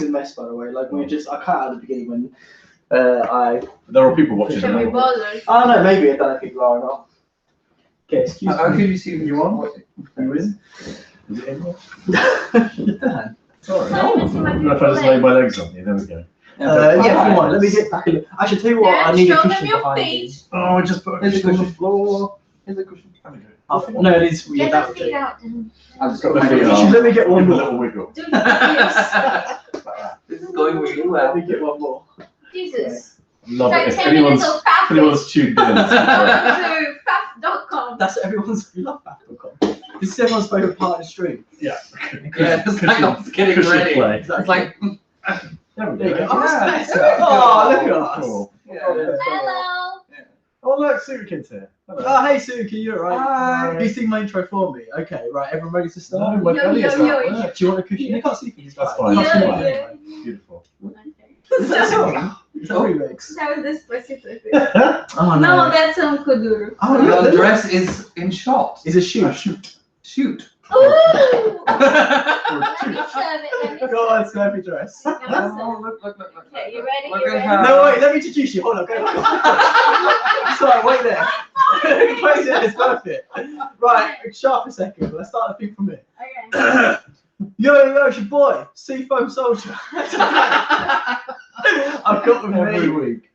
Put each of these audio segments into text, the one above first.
a mess, by the way. Like I cut out at the beginning when There are people watching. Can we bother? I don't know, maybe I don't know if people are or not. Okay, excuse me. How can you see when You on? You in? Is it in? Dan. Sorry. Not even see my If I just lay my legs on you, there we go. Yeah, come on, let me get back in. I should tell you what, I need a Show them cushion your behind me. feet. Oh, I just put a Here's a cushion on the cushion. floor. Here's a cushion. There we go. Oh, no, it is. Yeah, Get that the would feet do. out. I've just got My my feet feet up. on. Let me get one Give a more. little wiggle. Do the This is going really Let well. me get one more. Jesus. Love Like it. If 10 minutes anyone's, of faffing. anyone's tuned in. To faff.com. That's everyone's. We love that. This is everyone's favourite part of the stream. Yeah. Yeah, it's like I was getting Cushion ready. play. It's like, There we There you go. go. Oh, Yeah. that's better. Oh, look at us. Cool. yeah. Hello. Oh, look, Suikid's here. Hello. Oh, hey, Suki, you're right. Hi. Have you seen my intro for me? Okay, right, everyone ready to No, start? my Yo, belly yo, is yo, out yo. there. Do you want a cushion? You can't see me. That's fine. That's Yeah, fine. yeah. Beautiful. That's all. It's a remix. That was this specific. Oh, No, that's Kuduru. Oh, Your look. dress is in shot. It's a shoot. Shoot. Ooh! Or Let me two. serve it. Let me serve Go on, snap your dress. it. Let me serve Oh, it. look. Okay, you ready? Look You at ready? her. No, wait, let me introduce you. Hold on, go. Sorry, wait there. Close it, it's perfect. Right, sharp a second. Let's start the thing from here. Okay. Yo, it's your boy, Seafoam Soldier. I've got with Every me. week.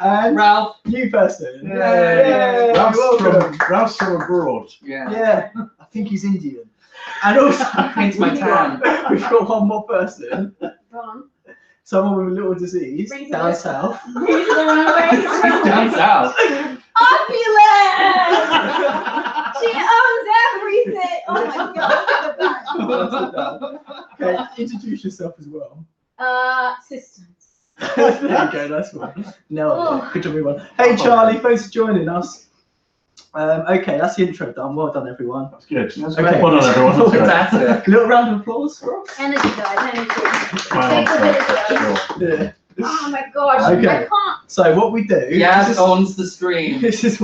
And Ralph. new person. Yay. Welcome. Ralph's from abroad. Yeah. Yeah, I think he's Indian. And also, Paints my we've got- tan. we've got one more person, Go on. someone with a little disease Bring it down up. south. Breathe the wrong way. Down south. Opulent! She owns everything. Oh my god. Okay, introduce yourself as well. Sisters. There you go, that's one. No, good job, everyone. Hey Charlie, thanks for joining us. Okay, that's the intro done. Well done, everyone. That's good. That's Okay. great. Well done, everyone. That's great. Fantastic. A little round of applause for us. Energy, guys. Energy. My Take a answer, bit of sure. Yeah. Oh my gosh. Okay. I can't. So what we do? Yes, this is, owns the stream. this is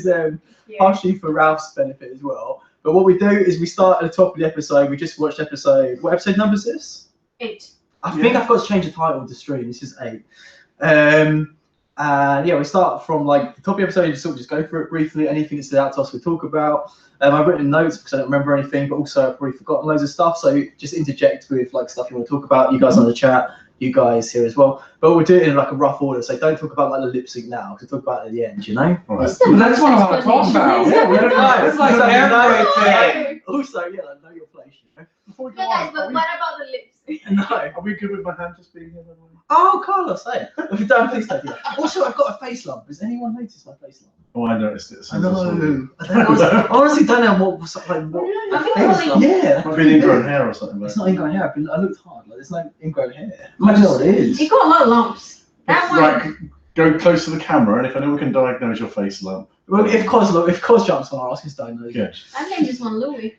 Yeah. partially for Ralph's benefit as well. But what we do is we start at the top of the episode. We just watched episode. What episode number is this? 8. I think I've got to change the title of the stream. This is 8. And yeah, we start from like the top of the episode. Just go through it briefly. Anything that stood out to us, we talk about. I've written notes because I don't remember anything, but also I've probably forgotten loads of stuff. So just interject with like stuff you want to talk about. You guys on the chat, you guys here as well. But we'll do it in like a rough order. So don't talk about like the lip sync now. We'll talk about it at the end. You know. All right. Well, that's what I want to talk about. Yeah, we don't know. It's like So, everything. Also, yeah, know your place. You know? Before we go Yeah, guys, on, but what about the lips? No. are we good with my hand just being here? By the way? Oh, Carlos, hey. Don't please don't do that. Also, I've got a face lump. Has anyone noticed my face lump? Oh, I noticed it. As I soon as I saw you. know. I honestly don't know what was like. What I think face probably- lump. Yeah. Might be ingrown hair or something. It's But not ingrown hair. I looked hard. Like, there's no ingrown hair. I don't know what it is. You got a lot of lumps. That one. like, go close to the camera, and if anyone can diagnose your face lump, Well, if Cos jumps on, I'll ask his diagnosis. good. I named this one Louis.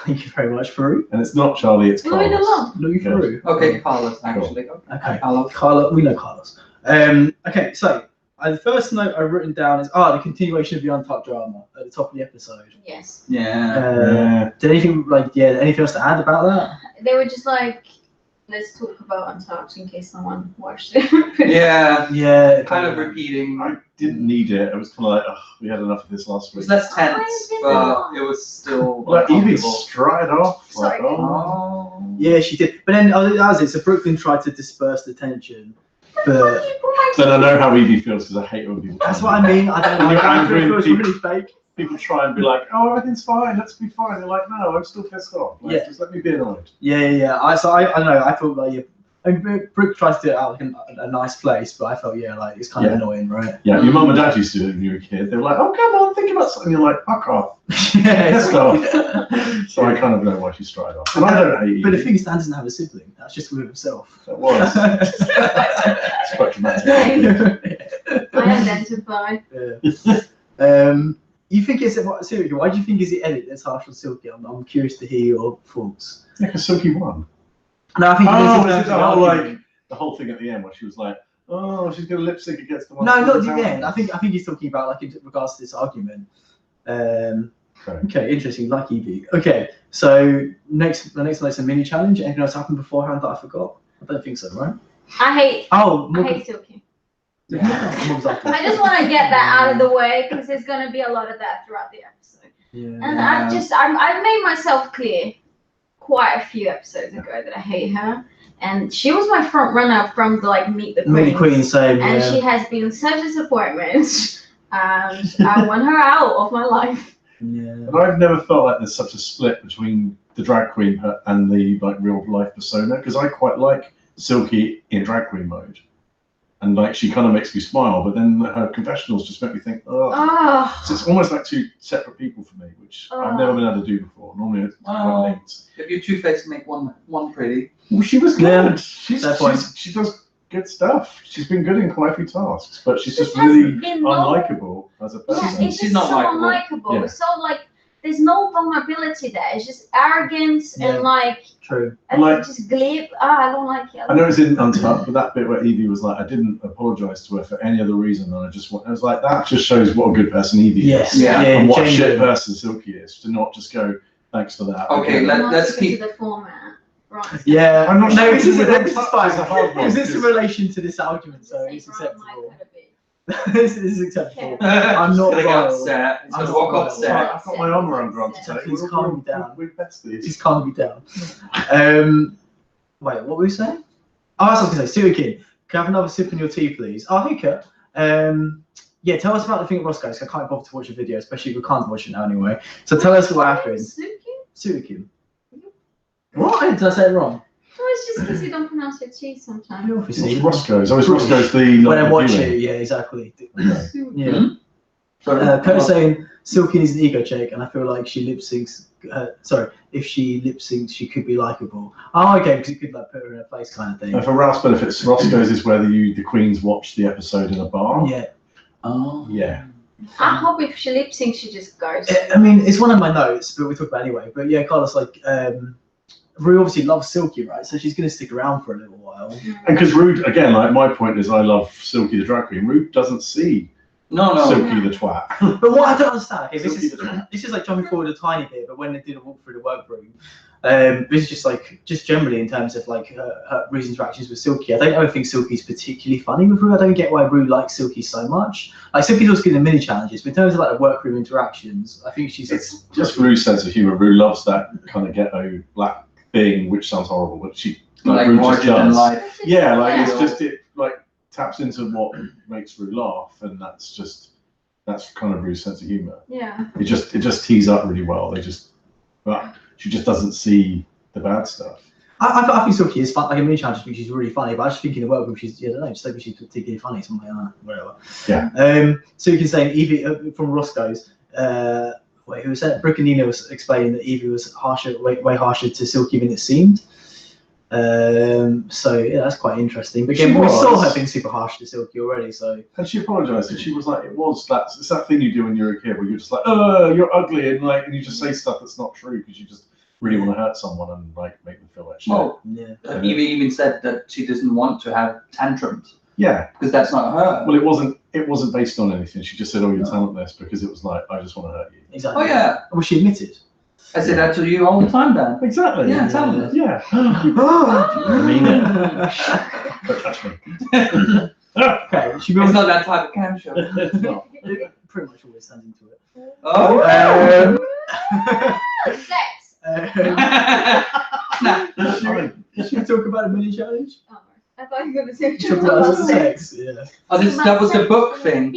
Thank you very much, Farouk. And it's not Charlie, it's Louis the Carlos. lump. Louis Good. Farouk. Okay, Carlos, actually. Okay. Carlos. Carlos, we know Carlos. Okay, so the first note I've written down is the continuation of the Untucked drama at the top of the episode. Yes. Yeah. Did anything anything else to add about that? They were just like, let's talk about Untucked in case someone watched it. Yeah. Yeah, Kind of repeating. I didn't need it. It was kind of like, oh, we had enough of this last It week. was less tense, but it was still Evie uncomfortable. stride off. Sorry. Like, oh. Oh. Yeah, she did. But then that was it. So Brooklyn tried to disperse the tension, but Then I know how Evie feels because I hate when people. that's what I mean. I don't know. When you're I angry feel with it's really fake. People try and be like, oh, everything's fine, let's be fine. They're like, no, I'm still pissed off. Like, Yeah. just let me be annoyed. Yeah. I don't know. I felt like Brooke tries to do it out like a nice place, but I felt like it's kind of annoying, right? Yeah, your mum and dad used to do it when you were a kid. They were like, oh, come on, think about something. You're like, fuck off. Pissed off. So I kind of know why she stride off. And I don't hate But the Evie. thing is, Dan doesn't have a sibling. That's just with himself. That was. It's quite dramatic. I identify. You think it's seriously? Why do you think is the edit that's harsh on Silky? I'm curious to hear your thoughts. Yeah, because Silky won. No, I think The whole thing at the end where she was like, oh, she's going to lip sync against the one. no, not the end. I think he's talking about like in regards to this argument. Okay, interesting. Like Evie. Okay, so the next night's a mini challenge. Anything else happened beforehand that I forgot? I don't think so, right? I hate Silky. Yeah. I just want to get that out of the way because there's going to be a lot of that throughout the episode. Yeah. And I've made myself clear quite a few episodes ago that I hate her. And she was my front runner from the Meet the Queen. Meet the Queen, same. And she has been such a disappointment. And I want her out of my life. Yeah. And I've never felt like there's such a split between the drag queen and the real life persona, because I quite like Silky in drag queen mode. And she kind of makes me smile, but then her confessionals just make me think, oh. So it's almost like two separate people for me, which I've never been able to do before. Normally it's quite linked. If you're two-faced, make one pretty. Well, she was good. She does good stuff. She's been good in quite a few tasks, but she's just really unlikable as a person. Yeah, she's not so unlikable. Yeah. So there's no vulnerability there. It's just arrogance and true. And just glib. I don't like it. I know it's in Untucked, but that bit where Evie was like, I didn't apologise to her for any other reason, and I was like, that just shows what a good person Evie is. Yeah. And what a shit person Silky is, to not just go, thanks for that. Okay, let's keep the format. Right. Yeah, I'm not no, sure this is fine. It's a hard one, Because it's in because- relation to this argument, so it's acceptable. this is acceptable. I'm not gonna get royal. upset. He's I'm gonna not walk royal. upset. I've got my arm around Grant today. Please calm me down. We're besties. Please calm me down. Wait, what were we saying? Oh, that's what I was going to say. Suikin, can I have another sip in your tea, please? Oh, hey, Kurt. Yeah, tell us about the thing at Roscoe's. I can't bother to watch a video, especially if we can't watch it now anyway. So tell us what happened. Suikin. What? Did I say it wrong? No, it's just because you don't pronounce your T sometimes. What's Roscoe's? Oh, it's Roscoe's the... When I watch it, yeah, exactly. Yeah. Kurt's saying Silky is an ego check, and I feel like she lip syncs. If she lip syncs, she could be likable. Oh, okay, because you could put her in her place, kind of thing. For Ralph's benefits, Roscoe's is where the queens watch the episode in a bar. Yeah. Oh. Yeah. I hope if she lip syncs, she just goes. I mean, it's one of my notes, but we talk about it anyway. But yeah, Carlos, Rue obviously loves Silky, right? So she's going to stick around for a little while. And because Rue, again, my point is I love Silky the drag queen. Rue doesn't see Silky the twat. But what I don't understand, okay, this Silky is jumping forward a tiny bit, but when they did a walk through the workroom, this is just generally in terms of Rue's interactions with Silky. I don't ever think Silky's particularly funny with Rue. I don't get why Rue likes Silky so much. Silky's also good in mini challenges, but in terms of the workroom interactions, I think she's. It's just Rue's sense of humour. Rue loves that kind of ghetto black thing, which sounds horrible, but she Rue just does. Life. Yeah, it's just it taps into what makes Rue laugh, and that's kind of Rue's sense of humour. Yeah. It just tees up really well. But she just doesn't see the bad stuff. I think Silky is fun. Like a mini challenge, I think she's really funny. But I just think in the workroom, she's I don't know, just think she's particularly funny. Something like that, whatever. Yeah. So you can say Evie from Roscoe's. Who was that? Brooke and Nina was explaining that Evie was way harsher to Silky than it seemed. So yeah, that's quite interesting. But again, we saw her being super harsh to Silky already. So and she apologised, and she was like, it's that thing you do when you're a kid where you're just like, oh, you're ugly, and you just say stuff that's not true because you just really want to hurt someone and make them feel like shit. Well, yeah. Evie even said that she doesn't want to have tantrums. Yeah, because that's not her. Well, it wasn't based on anything. She just said, "Oh, you're talentless," because it was like, "I just want to hurt you." Exactly. Oh yeah. Well, she admitted. I say that to you all the time, Dan. Exactly. Yeah, talentless. Yeah. I mean it. Don't touch me. Okay. It's not that type of cam show. No, it pretty much always stands into it. Oh. Sex. Should we talk about a mini challenge? Oh, I thought you were going to say Talk about sex. Yeah. Oh, that was the book thing.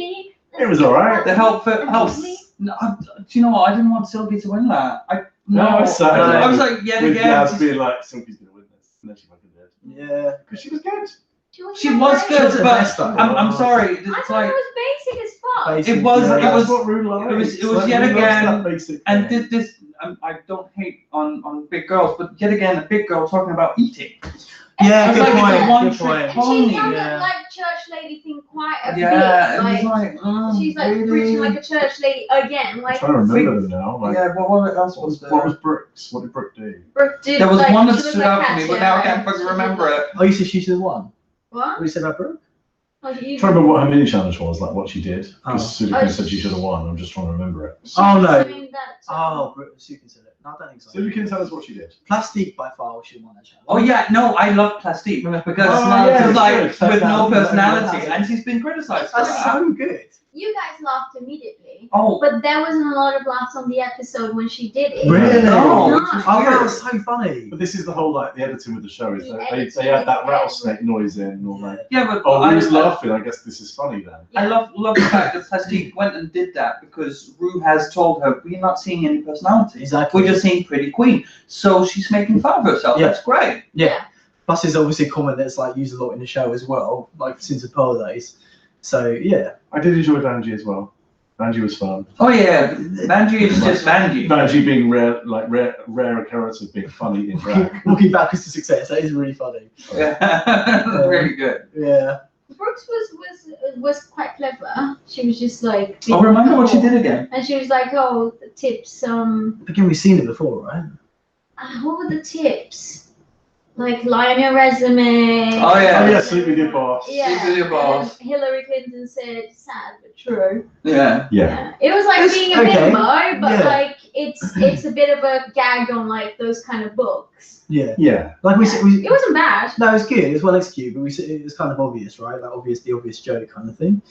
It was all right. The helps. No, do you know what? I didn't want Silky to win that. I was like, yet with again. Yaz being like, Silky's gonna win this, and then she fucking did. Yeah. Because she was good. She was good, but I'm sorry. I thought it was basic as fuck. Basic, It was. Yeah, It that's was. what Rue likes. It was Like, yet Rue loves again. that basic And thing. this I don't hate on big girls, but yet again, a big girl talking about eating. Yeah, It's good like point. one Good trick point. pony. She's done Yeah. that church lady thing quite a Yeah, bit. it was like, She's really? preaching like a church lady again. I'm trying to remember them now. Like, Yeah, what else was there? what was Brooks? What did Brooke do? Brooke did, There was one that she stood out to me, but now I can't fucking remember it. Oh, you said she should have won. What? What did you say about Brooke? Oh, you trying to remember what her mini challenge was, like what she did. Oh. Because Suzuki said she should have won. I'm just trying to remember it. She Oh, was no. doing that, Oh, Suki said it. No, I don't think so. Suzuki can tell us what she did. Plastic by far she won that challenge. Oh yeah, no, I love Plastique because Oh, yeah, it's like it's with good. no personality, Personality. and she's been criticised for That's that. so good. You guys laughed immediately, Oh, but there wasn't a lot of laughs on the episode when she did it. Really? No, No. which is Oh, that weird. was so funny. But this is the whole like the editing with the show is The that editing they add that is rattlesnake noise in, or like, Yeah, but oh, I, who's laughing? I guess this is funny then. I love the fact that Plastique went and did that because Rue has told her we're not seeing any personality. Exactly. We're just seeing Pretty Queen. So she's making fun of herself. Yeah. That's great. Yeah. Plus, there's obviously a comment that's like used a lot in the show as well, like since the Pearl days. So yeah. I did enjoy Vanjie as well. Vanjie was fun. Oh yeah, Vanjie is just Vanjie. Vanjie being rare occurrence of being funny in drag. Walking backwards to success. That is really funny. Yeah, really good. Yeah. Brooks was quite clever. She was just like. Oh, remember what she did again? And she was like, "Oh, the tips. Again, we've seen it before, right? What were the tips? Like lie on your resume." Oh yeah. Oh yeah, sleep with your boss. Yeah. Sleep with your boss. And then Hillary Clinton said, "Sad but true." Yeah. Yeah. It was like It's being a okay. bimbo, but Yeah. like it's a bit of a gag on like those kind of books. Yeah. Yeah. Like we It wasn't bad. no, it's good. It's well executed, but it was kind of obvious, right? Like the obvious joke kind of thing.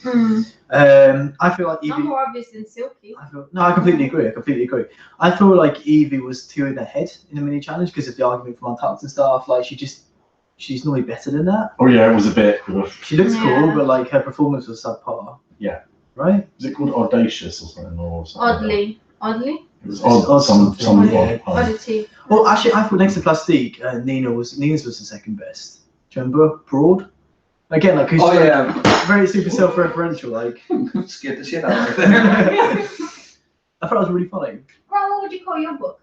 I feel like Not Evie. more obvious than Silky. I completely agree. I feel like Evie was too in her head in the mini challenge because of the argument from Untucked and stuff. Like she's normally better than that. Oh yeah, it was a bit. Was She looks Yeah. cool, but like her performance was subpar. Yeah. Right? it called audacious or something? Or something? Oddly. It was It's odd. odd Some something, odd yeah. pun. Oddity. Well, actually, I thought next to Plastique, Nina's was the second best. Do you remember? Broad? Again, like, who's Oh like, yeah. very super self-referential. Like, Scared the shit out of her. I thought it was really funny. Ron, what would you call your book?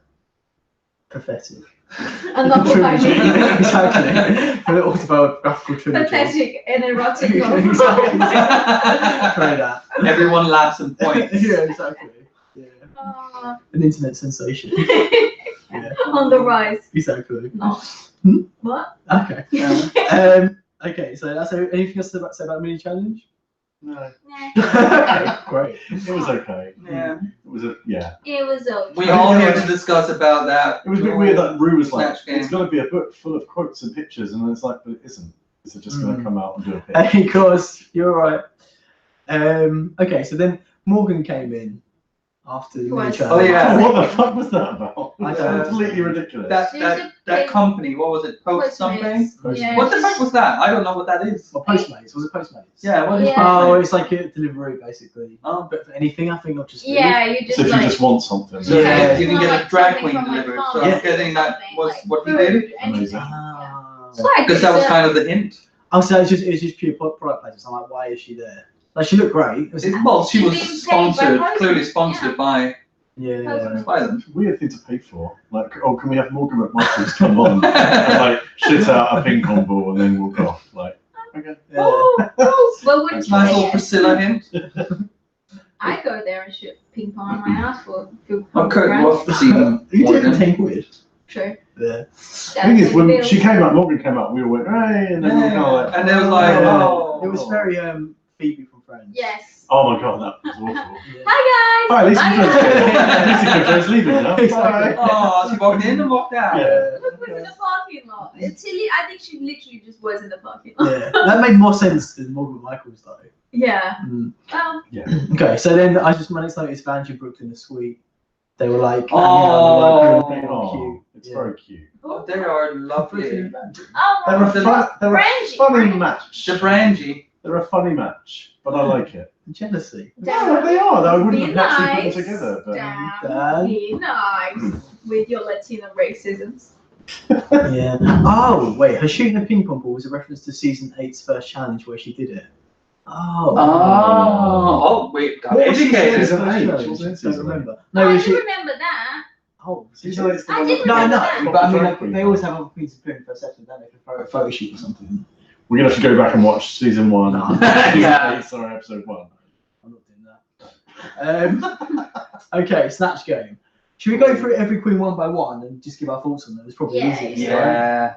Pathetic. Another Trilogy. one. Exactly. For the autobiographical trilogy. Pathetic and erotic Exactly. novel. Try that. Everyone laughs and points. Yeah, exactly. Yeah. An internet sensation. Yeah. On the rise. Exactly. No. Hmm? What? Okay. Yeah. Okay, so that's anything else to say about the mini challenge? No, Okay, great. it was okay. Yeah. It was It was okay. We all here to discuss about that. It was a bit weird that Rue was like, Snatch game. it's going to be a book full of quotes and pictures, and it's like, but it isn't. Is it just going to come out and do a pitch? Hey, of course, you're right. Okay, so then Morgan came in after the mini Was- challenge. Oh, yeah. What the fuck was that about? I It's don't know. completely ridiculous. That company, what was it? Post something? Yeah, What the fuck was that? I don't know what that is. Or Postmates, was it Postmates? Yeah, what is Yeah. Oh, Postmates? it's like a delivery, basically. Oh. But for anything, I think, not just food. Yeah, you just So if like. you just want something. So Yeah. you can Well, get a like drag something queen from, like, delivered. So farmers I'm guessing that something, was like what he food, did. anything. Ah. So I Because that was guess, kind of the hint. Oh, so it's just pure product placement. I'm like, why is she there? Like, she looked great. It was, Well, she was She's being paid sponsored, by clearly Postmates, sponsored by yeah. them. Weird thing to pay for. Like, oh, can we have Morgan McMuffins come on and like shit out a ping pong ball and then walk off? Like, okay. Yeah. Oh, well, wouldn't you Nice say little yes? Priscilla hint. I go there and shoot ping pong on my ass for Okay, well, season You didn't one. think weird. True. Yeah. The thing is, when she came out, Morgan came out, we all went, hey, and then we were kind of like, And it was like, oh. It was very Phoebe from Friends. Yes. oh my god, that was awful. Yeah. Hi guys. Hi, Lisa Bye, guys. Jones leaving now. Exactly. Bye. Oh, she walked in and walked out. Yeah. Look, we're in the parking lot. I think she literally just was in the parking lot. Yeah. That made more sense than Morgan Michaels, though. Yeah. Mm. Well, Okay, so then my next notice Vanjie Brooklyn is sweet. They were like, Oh. hanging out, Oh, cute. it's Yeah. very cute. Oh, they are lovely. oh, They're a, they're a Brangie, funny right? match. The Brangie. They're a funny match, but I like it. Jealousy. No, they are. I wouldn't Be have naturally put nice. them together. But Damn, be nice with your Latino racisms. Yeah. Oh, wait, her shooting a ping pong ball was a reference to season 8's first challenge where she did it. Oh. Oh, wait, got What was she educated. saying? I She was in season don't remember. Oh, No, I was do she? remember that. Oh, Season 8's the I one did that- No, I remember know, that. but I mean, Drag like, queen. they always have other queens appearing for a second, don't they, for a photo shoot or something. We're gonna have to go back and watch season 1. No. Season Yeah. 8, sorry, episode 1. I'm not doing that. Okay, Snatch Game. Should we go through every queen one by one and just give our thoughts on them? It's probably Yeah, easiest. Yeah.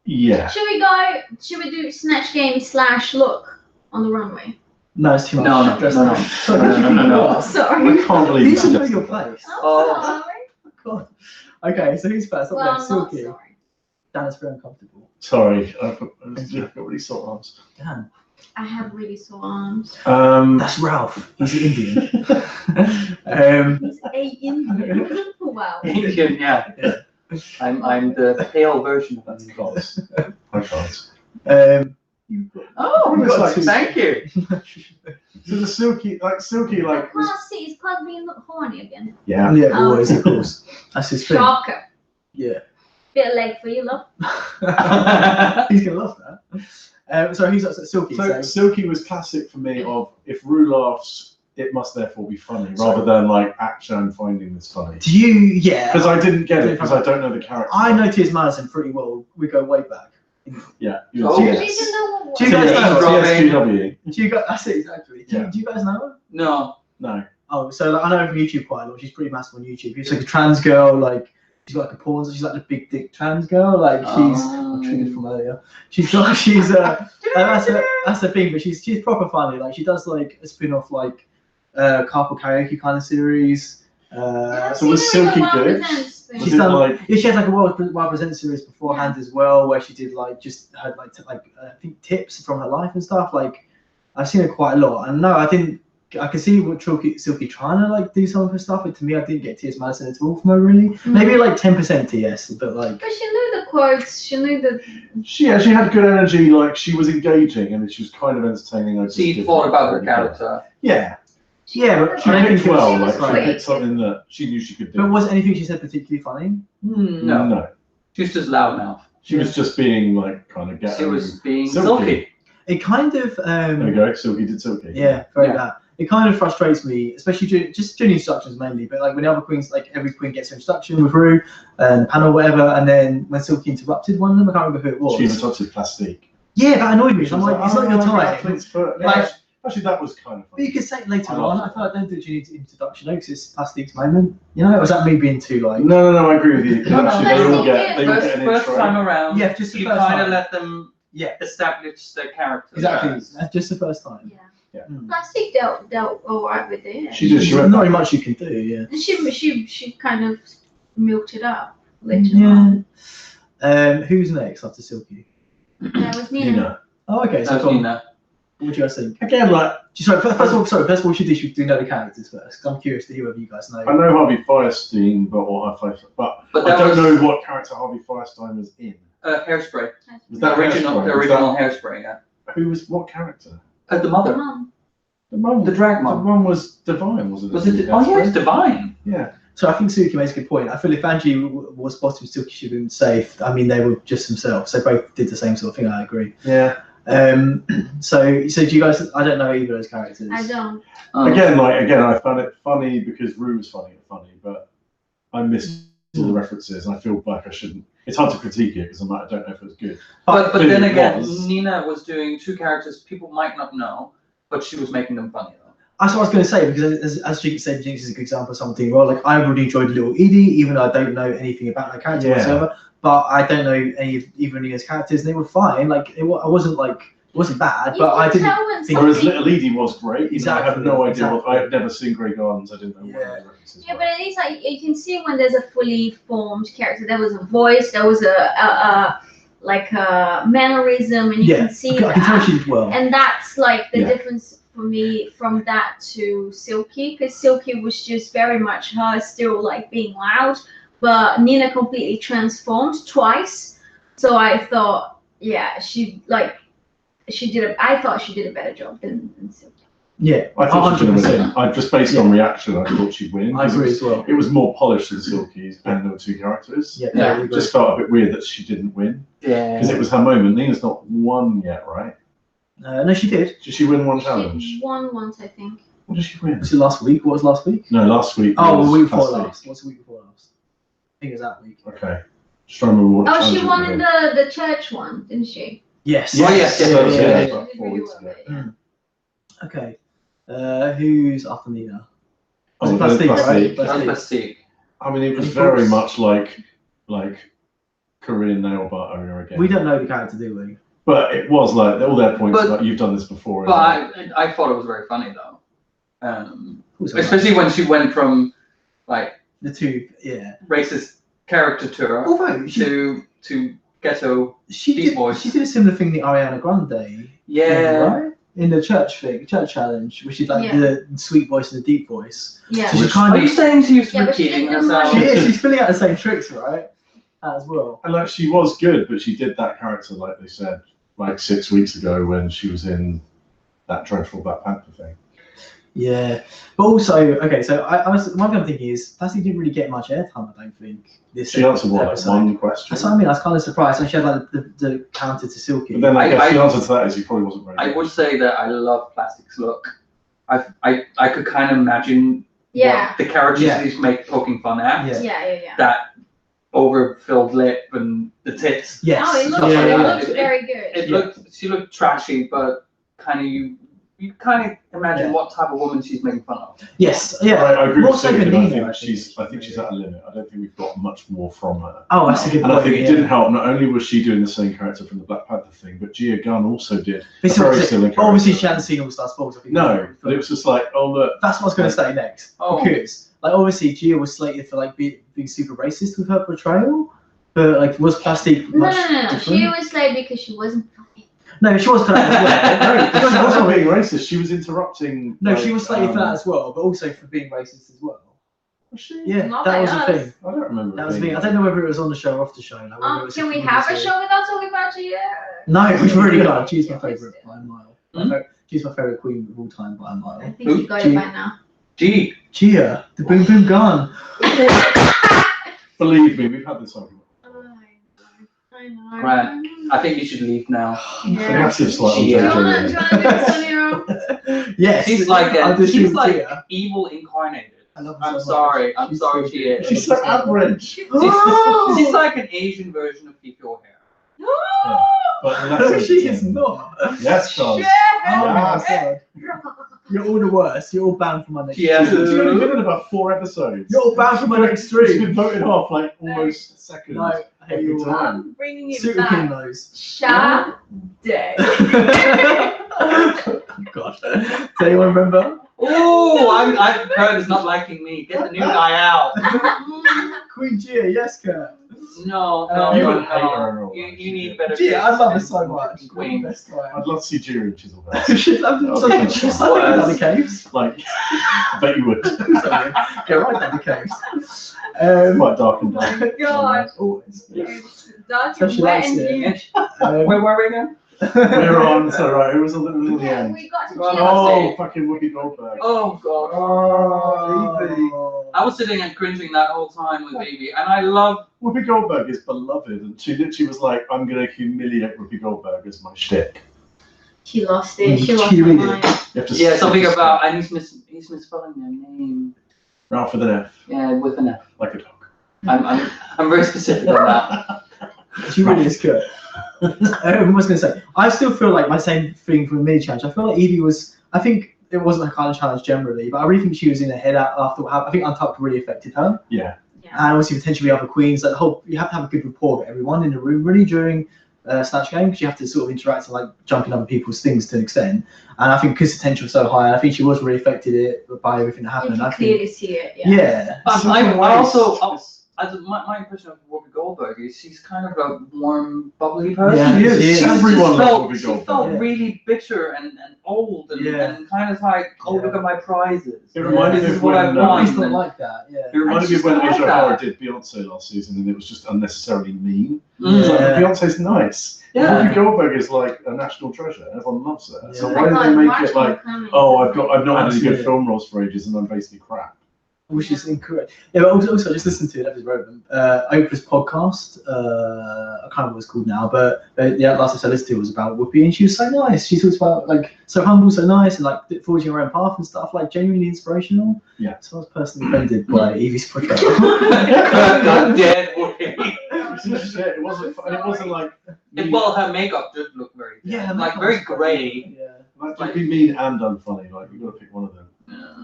Yeah. Should we do Snatch Game / look? on the runway? No, it's too much. No. Sorry. I can't believe You you should know suggested your that. place. I'm sorry. God. Okay, so who's first? Up Well, next, I'm not Silky. sorry. Dan is very uncomfortable. Sorry, I've got really sore arms. Dan. I have really sore arms. That's Ralf. He's Indian. He's a Indian. Wow. Indian, yeah. I'm the pale version of him. I can't. Oh, We've got two. thank you. So the Silky, I like was, can't see. Is Cos being horny again? yeah. Yeah, always, of course. That's his thing. Shocker. Yeah. Bit late for you, love. He's gonna love that. So who's upset? Silky. So Silky was classic for me of if Rue laughs, it must therefore be funny, rather than like Action finding this funny. Do you? Yeah. Because I didn't get it because I don't know the character. I know Tiers Madison pretty well. We go way back. Yeah. Oh, Do yes. you know what? Do you guys know? TSGW. Do you guys? That's it exactly. Do you guys know her? No. No. Oh, so like, I know her from YouTube quite a lot. She's pretty massive on YouTube. She's like a trans girl. Like she's got like a porn. She's like the big dick trans girl. Like she's I'm triggered from earlier. She's that's the thing. But she's proper funny. Like she does like a spin off like carpool karaoke kind of series. So was Silky good? She's done. Yeah, she had like a Wild Present series beforehand as well, where she did like just had like I think tips from her life and stuff. Like I've seen her quite a lot, and no, I didn't. I can see what Silky trying to like do some of her stuff, but to me, I didn't get Tiers Madison at all from her really. Maybe like 10% TS, but like. But she knew the quotes. She knew the. She had good energy. Like she was engaging and she was kind of entertaining. So you thought about her character. Yeah. Yeah, but She I don't picked think well. she was Like she funny. picked something that she knew she could do. But was anything she said particularly funny? No. No. She's just loud mouth. She was just being like kind of She was being Silky. silky. It kind of. There we go. Silky did Silky. Yeah, very that. It kind of frustrates me, especially during instructions mainly. But like when the other queens, like every queen gets her instruction with Rue and the panel, whatever, and then when Silky interrupted one of them, I can't remember who it was. She interrupted Plastique. Yeah, that annoyed me. I'm like, it's not your time. Like, actually, that was kind of But funny. you could say it later on. I thought I don't think you need introduction because it's Plastique's moment. You know, or was that me being too like? No, I agree with you. No, Actually, they all get an First intro. time around. Yeah, just the you first kind time. of let them establish their character. Exactly. That's just the first time. Yeah. Plastic dealt alright with it. She did. She There's went not back. much you can do. Yeah. And she kind of milked it up later on. Who's next after Silky? That was Nina. Nina. Oh, okay. So That's Tom, Nina. what do you guys think? Again, like Sorry, first of all, we should do know the characters first. 'Cause I'm curious to hear whether you guys know. I know Harvey Firestein, but I that don't was- know what character Harvey Firestein was in. Hairspray. Was The that original, Hairspray? the original Hairspray. Yeah. Who was what character? The mother. Mom. The mum. The drag The mum. one was Divine, wasn't it? Was it? Oh yeah, it's Divine. Yeah. So I think Suki makes a good point. I feel if Angie was bottom, Silky should have been safe. I mean, they were just themselves. They both did the same sort of thing. I agree. Yeah. So do you guys? I don't know either of those characters. I don't. Again, I found it funny because Rue was funny, but I missed all the references, and I feel like I shouldn't. It's hard to critique it because I don't know if it was good. But clearly then it again, was. Nina was doing two characters people might not know, but she was making them funny though. That's what I was going to say because as Jinx said, Jinx is a good example of something. Well, like I really enjoyed Little Edie, even though I don't know anything about that character whatsoever. But I don't know any of even Nina's characters, and they were fine. Like I wasn't bad, but I didn't. Whereas Little Edie was great. Exactly. I have no idea. Exactly. I had never seen Grey Gardens. I didn't know what the references Yeah, were. but at least like you can see when there's a fully formed character, there was a voice, there was a mannerism, and you can see I can tell she did well. And that's like the difference for me from that to Silky, because Silky was just very much her still like being loud, but Nina completely transformed twice. So I thought, yeah, I thought she did a better job than Silky. Yeah, I thought she was going to 100%. win. Just based on reaction, I thought she'd win. I agree as well. It was more polished than Silky's, and there were two characters. Yeah, Yeah. It just felt a bit weird that she didn't win because it was her moment. Nina's not won yet, right? No, she did. Did she win one challenge? She won once, I think. What did she win? Was it last week? What was last week? No, last week. Oh, was the week before Plastic. last. What's the week before last? I think it was that week. Okay. Just trying to remember what Oh, challenge she it won was. in the church one, didn't she? Yes. Yes, Oh, yes, that was yeah, it. yeah. About 4 weeks ago. Okay. Who's after Nina? Oh, Plastic, Plastic. right? Plastic. I mean, it was Any very thoughts? much like Korean nail butter again. We don't know the character, do we? But it was like all their points. Like you've done this before. But I thought it was very funny though, especially when she went from like the two racist caricature to ghetto. Deep voice. She did a similar thing to Ariana Grande. Right? In the church challenge, where she's like the sweet voice and the deep voice. Yeah. So Are you saying she was repeating herself? She's filling out the same tricks, right? As well. And like she was good, but she did that character like they said like 6 weeks ago when she was in that dreadful Black Panther thing. Yeah, but also so I was one thing I'm thinking is Plastic didn't really get much airtime. I don't think. She answered like one question. That's what I mean. I was kind of surprised. And she had like the counter to Silky. But then I guess the answer to that is he probably wasn't very good. I would say that I love Plastic's look. I could kind of imagine what the characters he's poking fun at. Yeah. That overfilled lip and the tits. Yes. Oh, it looked very good. She looked trashy, but kind of you kind of imagine what type of woman she's making fun of. Yes, yeah. I agree with Nina, I think she's at a limit. I don't think we've got much more from her. Oh, that's a good point. And I think it didn't help. Not only was she doing the same character from the Black Panther thing, but Gia Gunn also did a very similar character. Obviously, she hadn't seen All Star Sports. No, but it was just like, oh look. That's what I was going to say next. Because like obviously Gia was slated for like being super racist with her portrayal, but like was Plastic much different? She was slated because she wasn't funny. No, she was for that as well. She wasn't being racist. She was interrupting. No, she was slated for that as well, but also for being racist as well. Was she? Yeah, that was the thing. I don't remember. That was the thing. I don't know whether it was on the show or off the show. Like, can we have a show without talking about Gia? No, we've already got it. She's my favourite by a mile. She's my favourite queen of all time by a mile. I think you got it by now. Gia, the boom boom gun. Believe me, we've had this argument. I know. Grant, I think you should leave now. Massive slight. Yes. She's like evil incarnated. I'm sorry, she is. She's so average. She's like an Asian version of Keep Your Hair. But she is not. Yes, Charles. Oh my god. You're all the worst. You're all banned from my next stream. She's only been in about 4 episodes. You're all banned from my next stream. She's been voted off like almost seconds. No, I hate you all. I'm bringing it Super back. Sade. God. Does anyone remember? Oh, I've heard it's not liking me. Get the new guy out. Queen Gia, yes, Kurt. No. You need better. Gia, I love her so much. Queen. I'd love to see Gia in Chiselhurst. She'd love to see down the caves. Like, I bet you would. Get right down the caves. Quite dark and dark. Oh God. Dark and wet and huge. Where were we again? We're on, so right, it was a little in the end. We got to Fucking Whoopi Goldberg. Oh God. Oh, I was sitting and cringing that whole time with Baby, and I love Whoopi Goldberg is beloved, and she literally was like, I'm gonna humiliate Whoopi Goldberg as my shtick. She lost it. She lost her mind. Something about, and he's misspelling their name. Ralf with an F. Yeah, with an F. Like a dog. I'm very specific on that. She really is good. I was going to say, I still feel like my same thing from the mini challenge. I feel like Evie was, I think it wasn't a kind of challenge generally, but I really think she was in her head after what happened. I think Untucked really affected her. Yeah. And obviously potentially other queens. Like you have to have a good rapport with everyone in the room really during Snatch Game, because you have to sort of interact and like jump in other people's things to an extent. And I think because the potential was so high, I think she was really affected by everything that happened. You can clearly see it. Yeah. My impression of Whoopi Goldberg is she's kind of a warm, bubbly person. Yeah, she is. Everyone loves Whoopi Goldberg. She felt really bitter and old and kind of like, look at my prizes. It reminded me of what I want. It's not like that. Yeah. It reminded me of when Asia O'Hara did Beyonce last season, and it was just unnecessarily mean. Yeah. It's like, Beyonce's nice. Yeah. Whoopi Goldberg is like a national treasure. Everyone loves her. Yeah. So why did they make it like, I've not had any good film roles for ages, and I'm basically crap. Which is incorrect. Yeah, but also just listen to it. That was relevant. Oprah's podcast. I can't remember what it's called now, but last episode I listened to was about Whoopi, and she was so nice. She talks about like so humble, so nice, and like forging her own path and stuff. Like genuinely inspirational. Yeah. So I was personally offended by Evie's portrayal. Dead Whoopi. It wasn't. It wasn't like. Well, her makeup did look very. Yeah. Like very grey. Yeah. Like be mean and unfunny. Like you got to pick one of them. Yeah.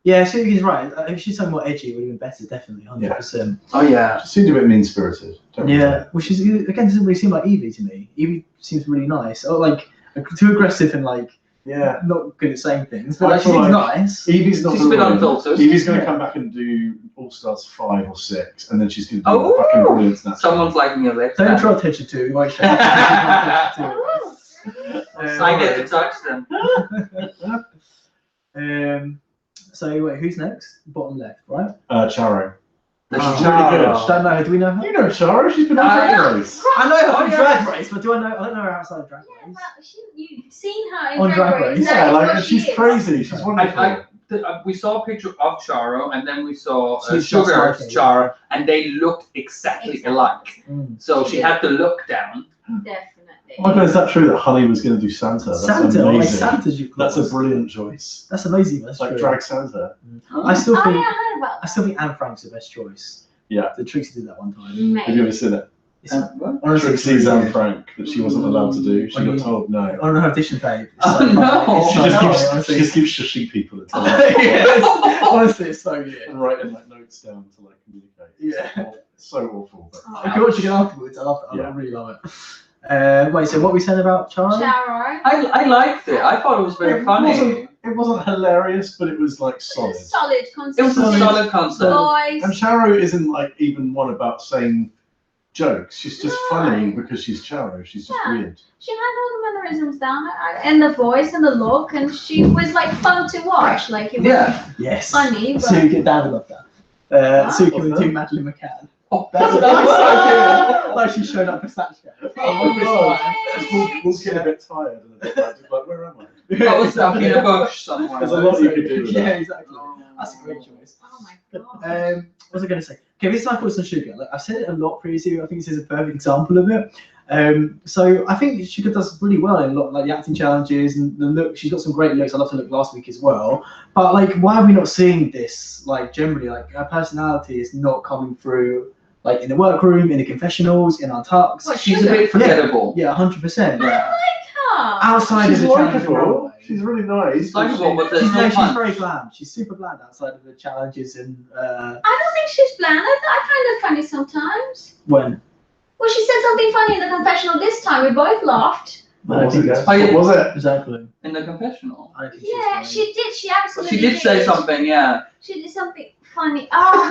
Yeah, Silky's right. If she's somewhat more edgy, it would have been better, definitely, 100%. Oh yeah. She seemed a bit mean-spirited. Yeah, well, she's again doesn't really seem like Evie to me. Evie seems really nice, or like too aggressive and like not good at saying things. But like, she seems nice. Evie's not. She's been unfiltered. Evie's going to come back and do All Stars 5 or 6, and then she's going to do fucking brilliant snatch. Someone's liking your lips. Don't draw attention to. We might show. I get to touch them. So wait, who's next? Bottom left, right? Charo. She's really good. Don't know her. Do we know her? You know Charo. She's been on Drag Race. I know her on Drag Race, but do I know? I don't know her outside of Drag Race. You've seen her in On Drag Race. Yeah, That is like what she's she is. crazy. She's wonderful. We saw a picture of Charo, and then we saw She's Sugar's just like Charo, and they looked exactly alike. So she had to look down. Definitely. Oh my God, is that true that Honey was going to do Santa? That's Santa, amazing. like Santa's you. That's a brilliant choice. That's amazing. That's Like true. drag Santa. I still think. I heard about I still think Anne Frank's the best choice. Yeah. The Trixie did that one time. that. Have you ever seen it? It's Honestly, Trixie's Anne Frank that she wasn't allowed to do. She Oh, got you- told no. on her audition tape. It's Oh, so no. funny. It's She so just funny, keeps, honestly. she just keeps shushing people and telling Yes, honestly, it's so good. and writing like notes down to like communicate. Yeah. It's so awful. But Oh. I can watch it again afterwards. I love it. I Yeah. really love it. Wait, so what we said about Charo? Charo. I liked it. I thought it was very funny. It wasn't hilarious, but it was like solid. Solid It was concept. a solid concept. Boys. And Charo isn't like even one about saying jokes. She's just funny because she's Charo. She's just Yeah. weird. She had all the mannerisms down, and the voice and the look, and she was like fun to watch. Like it was Yes. funny, but So you get down with that. So you can What's do that? Madeline McCann. Oh, That's so good. Like she showed up for Snatch Game. Oh my God. We'll get a bit tired and a bit like, where am I? I was stuck in a bush somewhere. There's a lot you could do with Yeah, that. exactly. That's a great choice. oh my god. What was I going to say? Okay, this is my thoughts on Sugar. Like, I've said it a lot previously. I think this is a perfect example of it. So I think Sugar does really well in a lot, like the acting challenges and the look. She's got some great looks. I loved her look last week as well. But like, why are we not seeing this? Like generally, like her personality is not coming through. Like in the workroom, in the confessionals, in our talks. What, She's a bit forgettable. Yeah, 100%. Yeah. Huh. Outside She's of the challenge likeable. runway. She's really nice. She's likeable, but there's She's, no she's punch. very bland. She's super bland outside of the challenges and I don't think she's bland. I find her funny sometimes. when. Well, she said something funny in the confessional this time. We both laughed. What was it? that's- Oh, yeah. What was it? Exactly. In the confessional. I don't think Yeah, she's she did. She absolutely She did say something, yeah. She did something funny. Oh,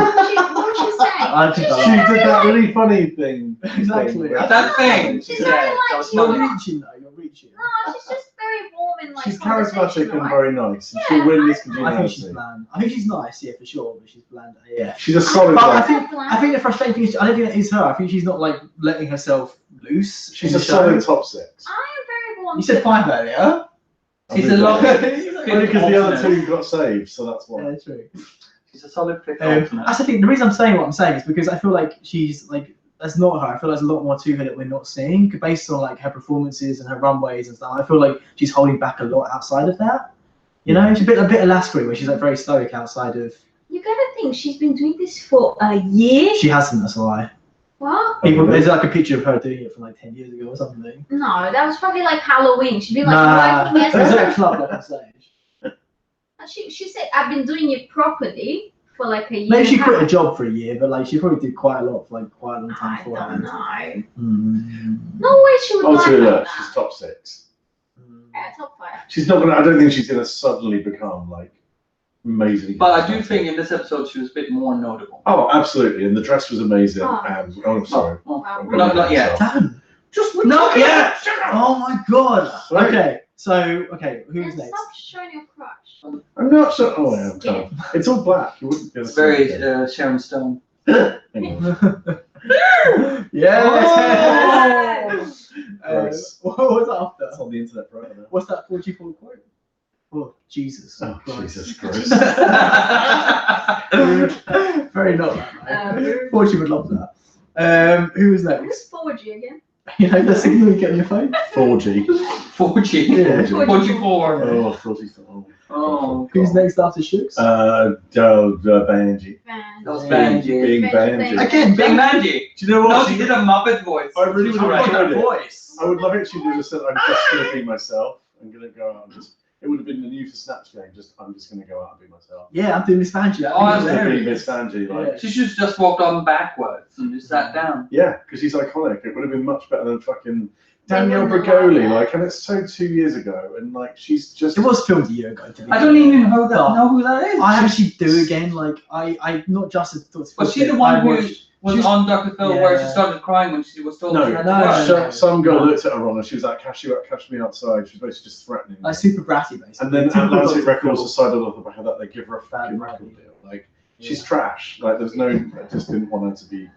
what was she saying? I think She's She I- did that really funny thing. Exactly. That thing. She's Yeah, very that like was she- You're funny. reaching though. You're reaching. No, she's just very warm and like She's charismatic and conversational. very nice. And Yeah, she'll win this I think she's congeniality. bland. I think she's nice, yeah, for sure, but she's bland. Yeah. She's a solid But I one. think I think the frustrating thing is I don't think that is her. I think she's not like letting herself loose. She's in a the solid show. top 6. I am very warm. You said 5 earlier. She's a lot. Only because the other 2 got saved, so that's why. Yeah, true. She's a solid fifth alternate. That's the thing. The reason I'm saying what I'm saying is because I feel like she's like that's not her. I feel like there's a lot more to her that we're not seeing based on like her performances and her runways and stuff. I feel like she's holding back a lot outside of that. You know, she's a bit of Lascari where she's like very stoic outside of. You gotta think she's been doing this for a year. She hasn't. That's why. What? People, there's like a picture of her doing it from like 10 years ago or something. No, that was probably like Halloween. She'd be like, Nah, working there's as a club like on stage. she said, I've been doing it properly for like a year. Maybe she and a quit a half." job for a year, but like she probably did quite a lot for like quite a long time I don't beforehand. know. Mm. No way she would Oh, like to that. she's top 6. Yeah, top 5. She's not gonna. I don't think she's gonna suddenly become like amazingly. But I do think in this episode she was a bit more notable. Oh, absolutely, and the dress was amazing. Oh. And I'm sorry. Oh, Wow. I'm No, gonna not yet. Damn. Just Not yet. Oh my god. Sorry. Okay, so who's And next? stop showing your crotch. I'm not sure. Oh, I am. Kind of. It's all black. You wouldn't be able It's to very see it. Sharon Stone. Hang on. Yes. Gross. What was that after? That's on the internet right now. What's that 44 quote? Oh, Jesus. Oh, Christ. Jesus Christ. Very not that, mate. Fortune would love that. Who was next? Who's 4G again? You know the signal you get on your phone? 4G. 4G. Yeah. 44. Oh, 44. Oh, Who's God. next after Shooks? Banji. Van. That was Banji. Banji. Being Banji. Banji. Again, Big Manji. Do you know what? No, she did a Muppet voice. I really would have Right. enjoyed it. voice. I would love it if she just said, I'm just going to be myself. I'm going to go out and just. It would have been the new for Snatch Game. I'm just going to go out and be myself. Yeah, I'm doing Miss Vanjie. Oh, Just to be Miss Vanjie, like. She should have just walked on backwards and just sat down. Yeah, because she's iconic. It would have been much better than fucking Danielle wouldn't have Bregoli, liked that. like, and it's so 2 years ago, and like she's just. It was filmed a year ago. I don't even know who that is. I actually do again. Like I not just as thought. Was she the one who was on Dr. Phil where she started crying when she was told? No. Some girl looked at her on and she was like, "Cash me outside." She was basically just threatening. Like super bratty, basically. And then Atlantic Records decided off the back of that they give her a fucking record deal. Like she's trash. Like there's no. I just didn't want her to be.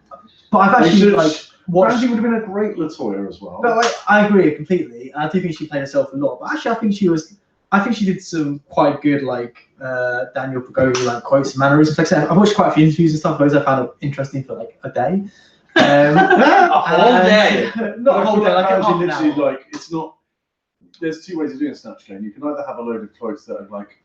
But I've actually watched. She would have been a great Latoya as well. But I agree completely. I do think she played herself a lot. But actually, I think she did some quite good Danielle Bregoli like quotes and mannerisms. Like I said, I've watched quite a few interviews and stuff. Those I found interesting for like a day. A whole day. Not a whole day. Like Actually, half an literally, hour. like it's not. There's two ways of doing a Snatch Game. You can either have a load of quotes that are like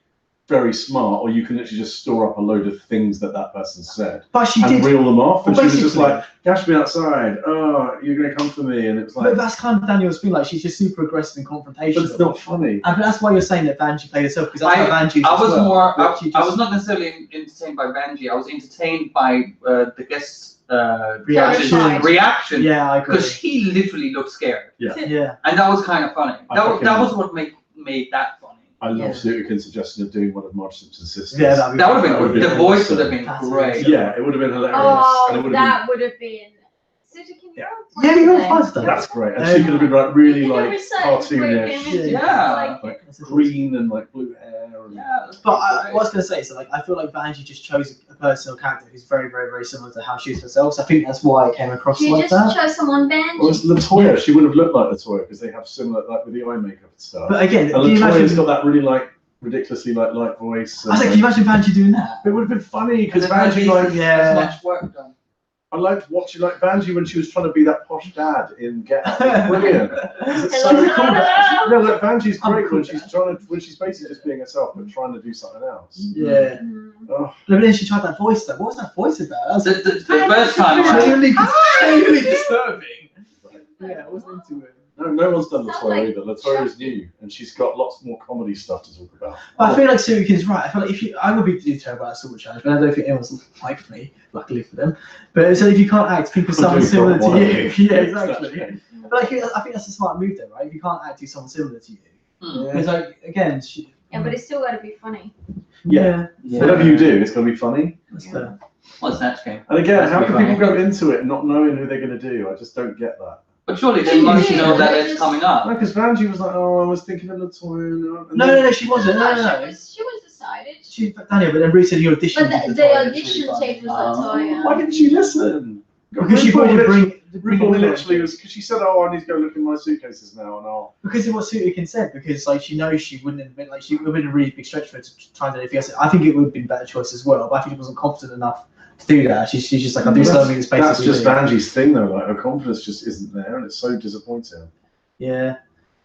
very smart, or you can literally just store up a load of things that person said But she and did. reel them off. And Well, she was just basically- like, "Cash me outside. Oh, you're gonna come for me," and it's like, But that's kind of Danielle's thing. Like she's just super aggressive and confrontational. but it's not funny. And that's why you're saying that Vanjie played herself because that's how Vanjie is. I was as well. more. But she I just- was not necessarily entertained by Vanjie. I was entertained by the guest's reaction. Yeah, I agree. Because he literally looked scared, Yeah. and that was kind of funny. I That fucking- was what made that funny. I love Yeah. Sutikin's suggestion of doing one of Marge Simpson's sisters. Yeah, That would have been That would good. be The voice awesome. would have been That's great. Yeah, it would have been hilarious. and it Oh, would have that would have been. Yeah, you're fine stuff. been. That's great. And she could have been like really like cartoonish, Yeah. like green and like blue hair. And... Yeah, that's But great. what I was going to say, so like I feel like Vanjie just chose a personal character who's very, very, very similar to how she is herself. So I think that's why it came across She like just that. chose someone Vanjie. Well, it's Latoya. She would have looked like Latoya because they have similar, like with the eye makeup and stuff. But again, And can you Latoya's imagine? got that really like ridiculously like light voice. I was like, can you imagine Vanjie doing that? It would have been funny because Because Vanjie like yeah. as much work done. I liked watching like Vanjie when she was trying to be that posh dad in Get Out. It was brilliant. It's so Hello. cool. No, like Vanjie's I'm great cool. when she's basically just being herself but trying to do something else. Yeah. Mm. Oh, But then she tried that voice though. What was that voice about? That was The first time around. genuinely disturbing. Yeah, I wasn't into it. no one's done Sounds Latoya like either. Latoya's new and she's got lots more comedy stuff to talk about. But I feel like Sutikin's right. I feel like I would be deterred by that sort of challenge, but I don't think anyone's like me, luckily for them. But so if you can't act, think of someone doing similar top to you. one. Yeah, exactly. But I think that's a smart move though, right? If you can't act, do someone similar to you. Because like again, Yeah, but it's still got to be funny. Yeah. Whatever you do, it's going to be funny. That's fair. What's Snatch Game? And again, That's how pretty can people funny. go into it not knowing who they're going to do? I just don't get that. But surely they must know that it's coming up. No, because Vanjie was like, "Oh, I was thinking of Latoya." and No, then- no, she wasn't. No. She was decided. She Daniel, but then Bruce said he auditioned. But with the Latoya, audition which is really tape was funny. Latoya. Why didn't she listen? Because she wanted to bring RuPaul literally was because she said, "Oh, I need to go look in my suitcases now," and I'll. because of what Sutikin said, because like she knows she wouldn't have been like she would have been a really big stretch for her to try and do anything else. I think it would have been a better choice as well, but I think she wasn't confident enough to do that. She's just like, I'll do something that's That's basically. just Vanjie's thing, though. Like her confidence just isn't there, and it's so disappointing. Yeah,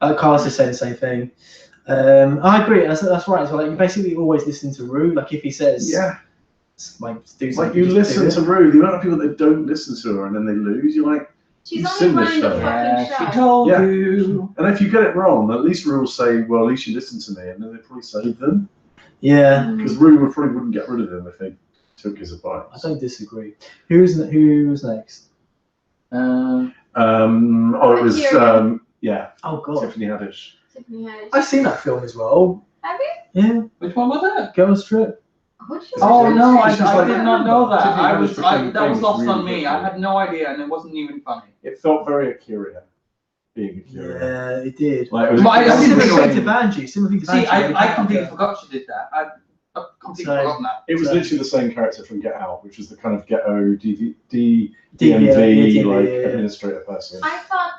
Carlos is saying the same thing. I agree. That's right as well. Like, you basically always listen to Rue. Like if he says, Yeah, like do like something, you just do listen it. to Rue. The amount of people that don't listen to her and then they lose, you're like. She's You've only seen this running the show. fucking show. She told Yeah. you. And if you get it wrong, at least Rue will say, "Well, at least you listened to me," and then they probably save them. Yeah, Because Rue probably wouldn't get rid of him if they took his advice. I don't disagree. Who's next? It was yeah, Oh God, Tiffany Haddish. Tiffany Haddish. I've seen that film as well. Have you? Yeah, Which one was that? Girls Trip. What's she Oh doing? no, I She's like- did not know that. Tiffany I Haddish was became that was famous lost really on me. I quickly. had no idea, and it wasn't even funny. It felt very Akira, being Akira. Yeah, it did. Like it was. Well, I Similar didn't thing to Banji. Similar thing to See, Banji. I completely forgot she did that. I completely So- forgotten that. It was So- literally the same character from Get Out, which was the kind of ghetto DMV DMV, like yeah. administrator person. I thought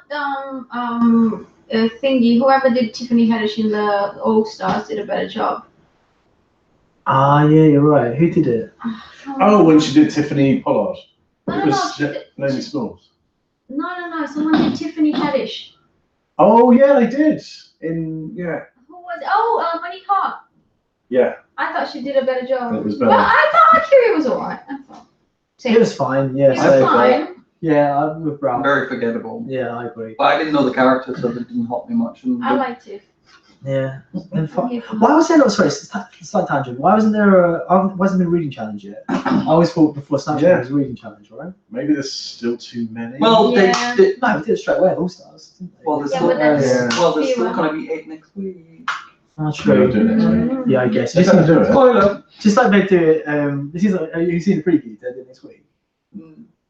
thingy, whoever did Tiffany Haddish in the All Stars did a better job. Ah, yeah, you're right. Who did it? Oh, when she did Tiffany Pollard. No, It no, was she did- Naomi Smalls. No, someone did Tiffany Haddish. Oh yeah, they did. Yeah. Who was? Oh, Monique Hart. Yeah. I thought she did a better job. It was But better. I thought Akira was alright. I thought. It was fine. Yeah, It was so, fine. yeah, I'm with Ralph. Very forgettable. Yeah, I agree. But I didn't know the character, so it didn't help me much. And I liked it. Yeah. And I'm here for why was there not? Sorry, slight tangent. Why wasn't there a reading challenge yet? I always thought before Snapchat there was a reading challenge, right? Maybe there's still too many. Well, Yeah. they No, we did it straight away at All Stars. Didn't they? well, there's Yeah, still, but that's well, there's still fewer. gonna be 8 next week. Oh, We'll do it next week. Mm. Yeah, I guess. Let's have to do it. Spoiler. Just like they do it. This is like, have you seen the preview they did next week?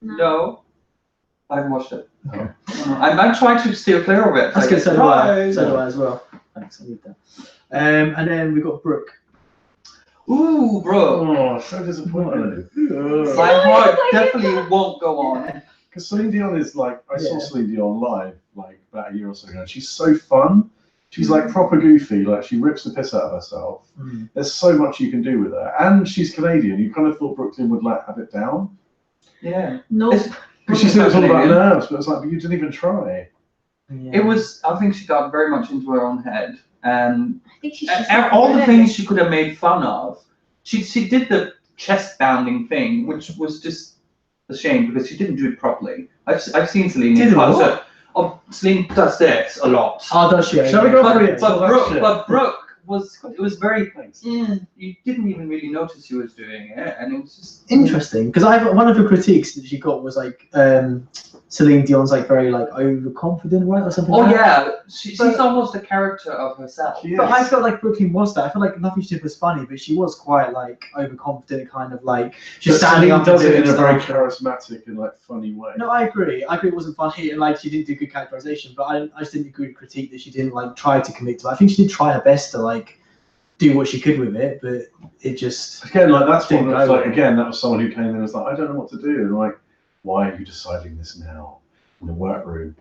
No, I haven't watched it. Okay. I'm trying to steer clear of it. That's Like, good. So do I. surprise. So do I as well. Thanks. I need that. And then we got Brooke. Ooh, bro. Oh, so disappointed. My heart definitely won't go on. Because Celine Dion is like, I saw Yeah. Celine Dion live like about a year or so ago. She's so fun. She's like proper goofy. Like she rips the piss out of herself. Mm. There's so much you can do with her, and she's Canadian. You kind of thought Brooklyn would like have it down Yeah. Nope. because she said it's all about Canadian. nerves, but it's like, but you didn't even try. Yeah. It was. I think she got very much into her own head, and I think she's just all the things she could have made fun of. She did the chest bounding thing, which was just a shame because she didn't do it properly. I've seen Celine Did in it concert. Oh, Celine does this a lot. Oh, does she? Shall we go Okay. for it? But Brooke it was very. Thanks. You didn't even really notice she was doing it, and it was just Interesting, because one of the critiques that she got was like Celine Dion's like very like overconfident, right, or something. Oh like that. yeah, she's almost a character of herself. She But is. I felt like Brooklyn was that. I felt like nothing she did was funny, but she was quite like overconfident, kind of like just But standing Celine up does and it in doing a very stuff. charismatic and like funny way. No, I agree. I agree it wasn't funny, and like she didn't do good characterization. But I just didn't agree with critique that she didn't like try to commit to it. I think she did try her best to like do what she could with it, but it just Again, like that's one Didn't that's go like well. again that was someone who came in and was like, I don't know what to do, and like, why are you deciding this now in the workroom?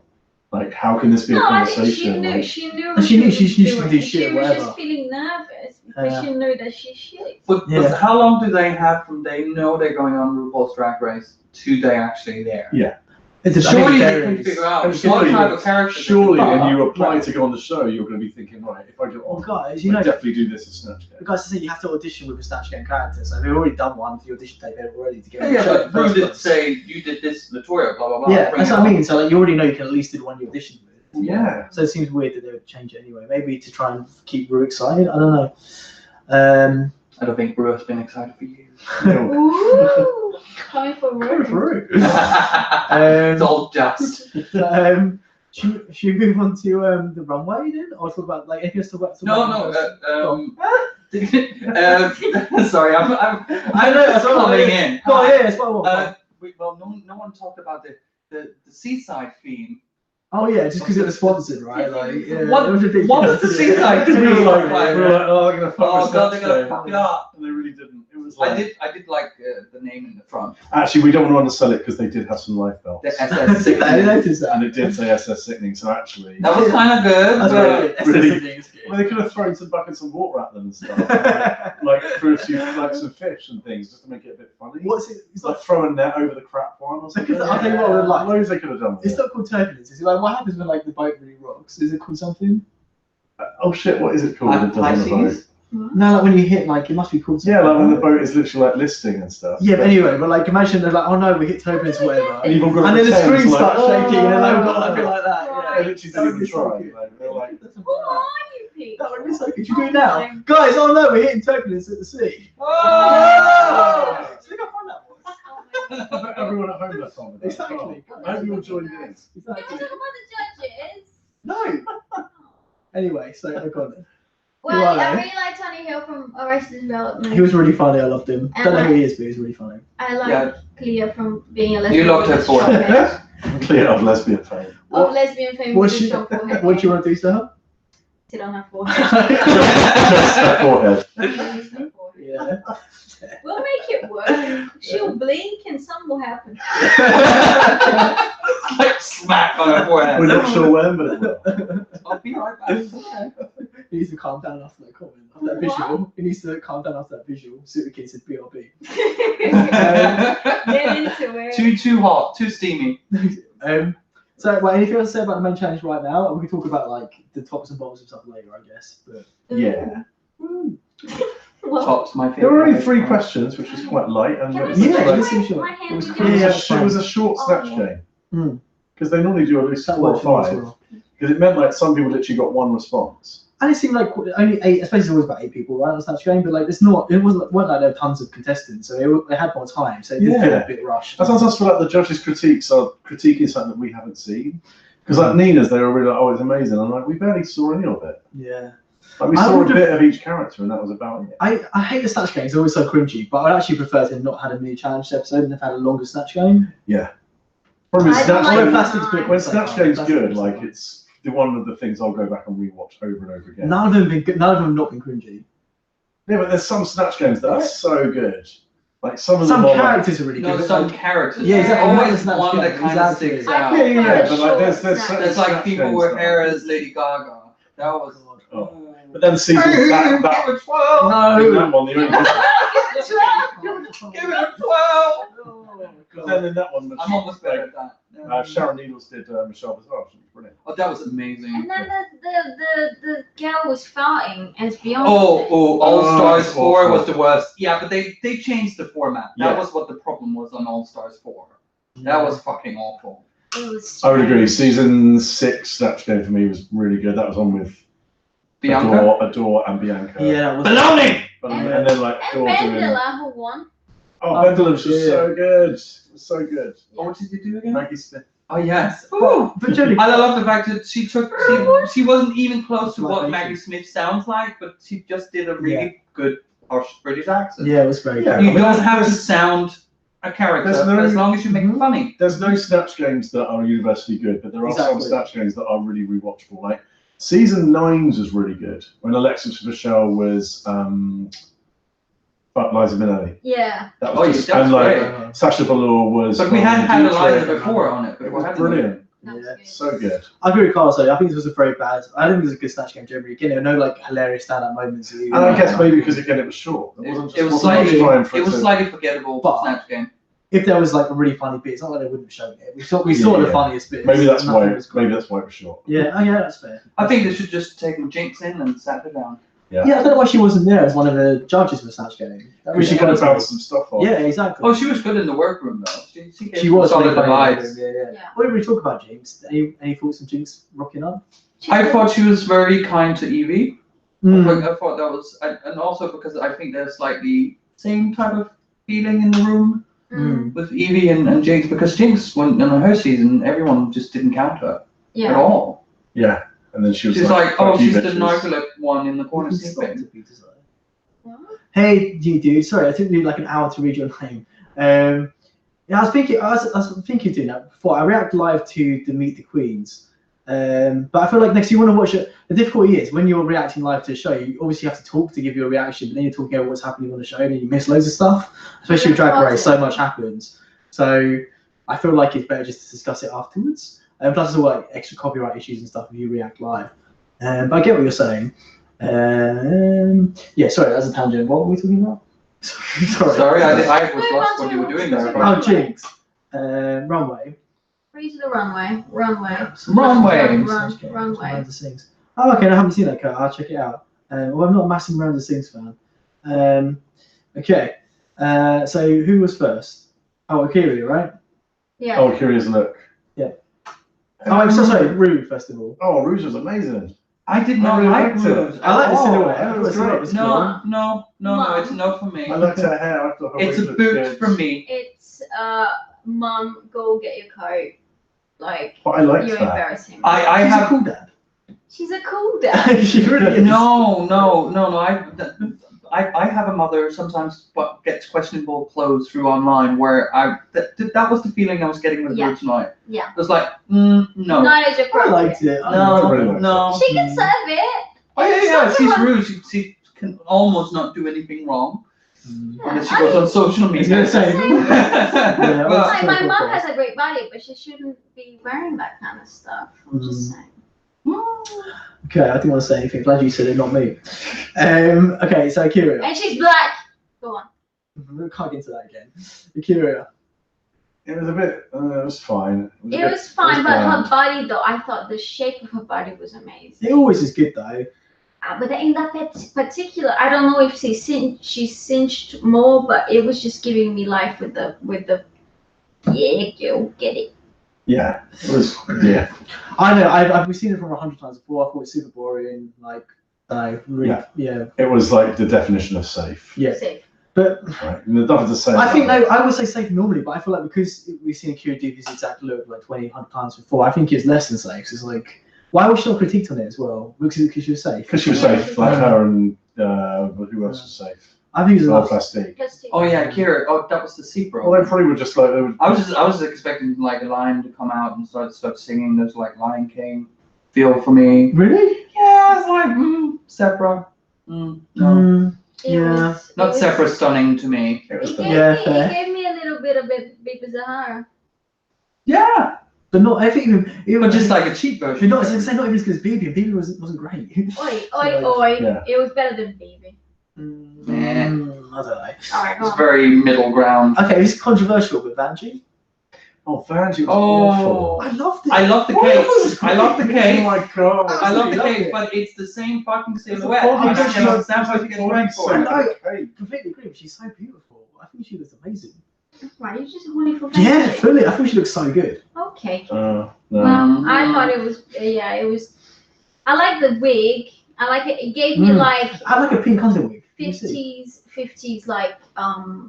Like, how can this be a No, I think she conversation? knew. Like, She knew. And she knew she was could do doing. shit, She was whatever. just feeling nervous because she knew that she's shit. But Yeah. how long do they have from they know they're going on RuPaul's Drag Race to they actually there? Yeah. it's a, Surely I you think can figure out And what surely- type of character. they surely, can when be. you apply Right. to go on the show, you're going to be thinking, right, if I get well, on, guys, I you know, definitely do this as Snapchat. guys, the thing you have to audition with a Snatch Game character. So they've already done one for the audition tape already to get. on the Yeah, show in but the Ru first did place. say you did this, Latoya, blah blah blah. Yeah, bring that's it what I on. mean. So like, you already know you can at least do the one you auditioned with. Yeah. So it seems weird that they would change it anyway. Maybe to try and keep Rue excited. I don't know. I don't think Ru has been excited for you. Ooh, coming for Go Rue. for Rue. It's all just. Should we move on to the runway then, or talk about like anything else to talk about? No. Sorry, I'm I know, that's all coming right. in. Go on, yeah, it's what I want. Well, no one talked about the seaside theme. Oh yeah, just because it was sponsored, right? Like, yeah, What- it was ridiculous. what was the seaside We theme? were like, Like, oh, they're going to fuck Oh us god, up they're gonna today. fuck it up. And they really didn't. It was like, I did like the name in the front. actually, we don't want to undersell it because they did have some life belts. The SS I sickening. noticed And that. it did say SS sickening, so actually, That was kind of good. That's but- very really- good. well, they could have thrown some buckets of water at them and stuff, like threw a few like some fish and things just to make it a bit funny. What's it? It's like throw a net over the crap one or something. I'll tell you what I would like. Loads they could have done with It's it. not called turbulence. It's like what happens when like the boat really rocks? Is it called something? Oh shit, what is it called? High It does on the boat? seas? No, like when you hit like it must be called. Yeah, something. like when the boat is literally like listing and stuff. Yeah, but anyway, but like imagine they're like, oh no, we hit turbulence or whatever, And you've all got and to then the pretend, screen like, starts shaking, and then oh. they've got like, a bit like that. Right. They literally That would didn't be even so try. good. Like, they're like, Who are you people? That would be so good. Should we do it now, guys? Oh no, we're hitting turbulence at the sea. Oh! So look how fun that was. Oh my God. everyone at home that's on with that. Exactly. I hope you all joined in. Can we Exactly. talk about the judges? No. Anyway, so I got it. Well, Who are I they? really like Tony Hill from Arrested Development. He was really funny. I loved him. And Don't know I- who he is, but he was really funny. I like Yeah. Clea from being a lesbian. You loved her for Forehead. Clear of lesbian fame. Of lesbian fame What with she? strong forehead. What do you want to do to her? Sit on her forehead. Just her forehead. Use her forehead. Yeah. We'll make it work. She'll blink and something will happen. Like smack on her forehead. We're not sure when, but it will. I'll be right back. He needs to calm down after that comment, after that visual. He needs to calm down after that visual. See what the kid said, BRB. Get into it. Too hot, too steamy. So, well, anything else to say about the main challenge right now? We can talk about like the tops and bottoms and stuff later, I guess. But Yeah. Well, Tops my favorite. There were only 3 questions, which was quite light. And can I it see was Yeah, like- this is my short. hand it was, again? Yeah, it was a short Oh, snatch yeah. game. Mm. Because they normally do at least that 4 or works for me as 5. well. Because it meant like some people literally got 1 response. And it seemed like only 8. I suppose it's always about 8 people, right? On Snatch Game, but like it weren't like there were tons of contestants, so they had more time, so it did feel a bit rushed. I sometimes feel like the judges' critiques are critiquing something that we haven't seen. Because like Nina's, they were really like, oh, it's amazing. I'm like, we barely saw any of it. Yeah. Like we saw a bit of each character, and that was about it. I hate the Snatch Game. It's always so cringy, but I'd actually prefer to not had a mini challenge episode and have had a longer Snatch Game. Yeah. Probably when Snatch Game's good, like it's one of the things I'll go back and rewatch over and over again. None of them have not been cringy. Yeah, but there's some Snatch Games that are so good. Like some characters are really good. good. Some characters. Yeah, exactly. Always one that kind of sticks out. Yeah, but like there's like people with hair as Lady Gaga. That was. But then season that Give it 12. No. that one, the only Give it a 12. But then in that one, I'm almost better at that. Sharon Needles did Michelle as well. She was brilliant. Oh, that was amazing. And then the girl was farting as Beyonce. All Stars 4 was the worst. Yeah, but they changed the format. That was what the problem was on All Stars 4. That was fucking awful. It was I would agree. Season 6 Snatch Game for me was really good. That was on with Bianca? Adore and Bianca. Yeah, that was Baloney! And then like and Vendela, who won? Oh, Vendela was so good. It was so good. Oh, what did you do again? Maggie Smith. Oh yes. Ooh. But Jodie, I love the fact that she wasn't even close to what Maggie Smith sounds like, but she just did a really good posh British accent. Yeah, it was very good. You don't have to sound a character as long as you make it funny. There's no Snatch Games that are universally good, but there are some Snatch Games that are really rewatchable. Like Season 9's was really good when Alexis Michelle was Liza Minnelli. Yeah. That was just, and like Sacha Velour was. But we had Eliza before on it. It was brilliant. Yeah, so good. I agree with Carl. So I think this was a very bad. I don't think it was a good Snatch Game generally. Again, there were no like hilarious stand-up moments. And I guess maybe because again it was short. It was slightly forgettable Snatch Game. If there was like a really funny bit, it's not like they wouldn't have shown it. We saw the funniest bits. Maybe that's why. Maybe that's why it was short. Yeah. Yeah, that's fair. I think they should just take Jinx in and sat her down. Yeah, I don't know why she wasn't there as one of the judges for Snatch Game. She could have bounced some stuff off. Yeah, exactly. Oh, she was good in the workroom though. She was solid vibes. Yeah. What did we talk about, Jinx? Any thoughts on Jinx rocking up? I thought she was very kind to Evie. Mm. I thought that was, and also because I think there's slightly same type of feeling in the room with Evie and Jinx, because Jinx, when in her season, everyone just didn't count her at all. Yeah. And then she's like, oh, she's the narcoleptic one in the corner sleeping. Hey, you dude. Sorry, I took me like an hour to read your name. Yeah, I was thinking of doing that before. I react live to the Meet the Queens, but I feel like next you want to watch it. The difficulty is when you're reacting live to a show, you obviously have to talk to give you a reaction, but then you're talking about what's happening on the show, and then you miss loads of stuff. Especially with Drag Race, so much happens. So I feel like it's better just to discuss it afterwards. Plus, there's all like extra copyright issues and stuff if you react live. But I get what you're saying. Yeah, sorry, that's a tangent. What were we talking about? Sorry, I was lost what you were doing there. Oh, Jinx. Runway. Free to the runway. Runway. Oh, okay, I haven't seen that cut. I'll check it out. Well, I'm not a massive Miranda Sings fan. Okay. So who was first? Oh, Akira, right? Yeah. Oh, Akira's look. Yeah. Oh, I'm so sorry. Rue, first of all. Oh, Rouge was amazing. I did not like Rouge. I like the silhouette. It was great. No, it's no for me. I liked her hair. I thought her it's a boot for me. It's Mum, go get your coat. Like, but I liked you're that. embarrassing. I She's have a cool dad. She's a cool dad. She really is. No. I have a mother sometimes gets questionable clothes through online where that was the feeling I was getting with her tonight. Yeah. It was like, no. Not age appropriate. I liked it. No. She can serve it. Oh yeah. She's rude. She can almost not do anything wrong. Unless she goes on social media. My mom has a great body, but she shouldn't be wearing that kind of stuff. I'm just saying. Okay, I didn't want to say anything. Glad you said it, not me. Okay, so Akira. And she's black. Go on. We can't get into that again. Akira. It was a bit. It was fine. It was fine, but her body, though, I thought the shape of her body was amazing. It always is good, though. But in that particular, I don't know if she cinched more, but it was just giving me life with the yeah, girl, get it. Yeah, it was. Yeah. I know. We've seen it from 100 times before. I thought it was super boring. Like, Really, yeah. It was like the definition of safe. Yeah. Safe. But Right. And nothing to say. I think about I would say safe normally, but I feel like because we've seen Akira do this exact look like 20 times before, I think it's less than safe. So it's like, why was she not critiqued on it as well? Because she was safe. Because she was safe, like her and who else was safe? I think it's enough. Plastique. Oh yeah, Kira. Oh, that was the Seabro. Well, they probably were just like they would. I was expecting like a lion to come out and start singing. There's like Lion King feel for me. Really? Yeah, it's like Sepra. No, not Sepra stunning to me. It gave me a little bit of Baby Zahara. Yeah, but not. I think even but just like a cheap version. But not even because Baby wasn't great. Oi. Yeah. It was better than Baby. I don't know. Alright, It's very middle ground. Okay, it's controversial, but Vanjie. Oh, Vanjie was awful. I loved it. I love the cake. I love the Oh cake. my god. I love the Love cake, it. but it's the same fucking It's a silhouette. body I don't shot. understand how she gets ranked for it. I completely agree. She's so beautiful. I think she looks amazing. Right, you just horny for Yeah, Vanjie. fully. I think she looks so good. Okay. No. I thought it was. It was. I like the wig. I like it. It gave me like I like a pink hunter wig. Let me see. 50s like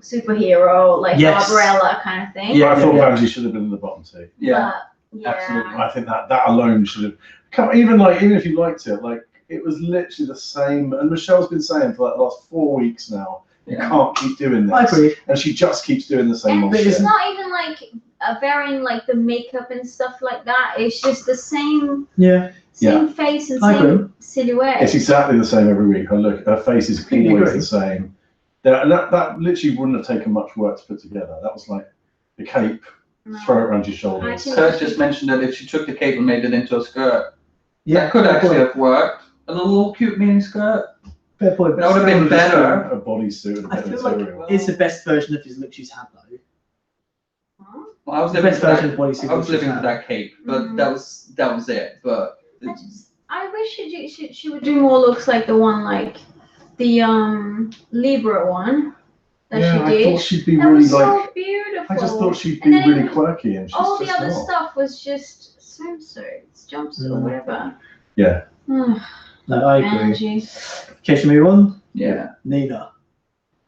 superhero like Yes. Barbarella kind of thing. Yeah, I thought Yeah. Vanjie should have been in the bottom two. Yeah, But, yeah. absolutely. I think that alone should have come. Even if you liked it, like it was literally the same. And Michelle's been saying for like the last 4 weeks now, you can't keep doing this. I agree. And she just keeps doing the same And old it's shit. not even like varying like the makeup and stuff like that. It's just the same face and I agree. same silhouette. It's exactly the same every week. Her face is Completely always agree. the same. That literally wouldn't have taken much work to put together. That was like the cape, throw it around your shoulders. Actually- Kurt just mentioned that if she took the cape and made it into a skirt, Yeah, that could fair actually point. have worked. A little cute mini skirt. Fair point. That would have been better. A bodysuit and a I bit of feel like material. it's the best version of his look she's had though. Well, I was The living best for version of that. bodysuit. I was she's living had. for that cape, but Mhm. that was it. But I wish she would do more looks like the one like the Libra one that Yeah, she I did. thought she'd be That really was like. so beautiful. I just thought she'd And be then really even quirky, and she's all the just other not. stuff was just swimsuits, jumpsuit, or Mm. whatever. Yeah. Mm, No, I agree. Angie. Okay, should we move on? yeah, Nina.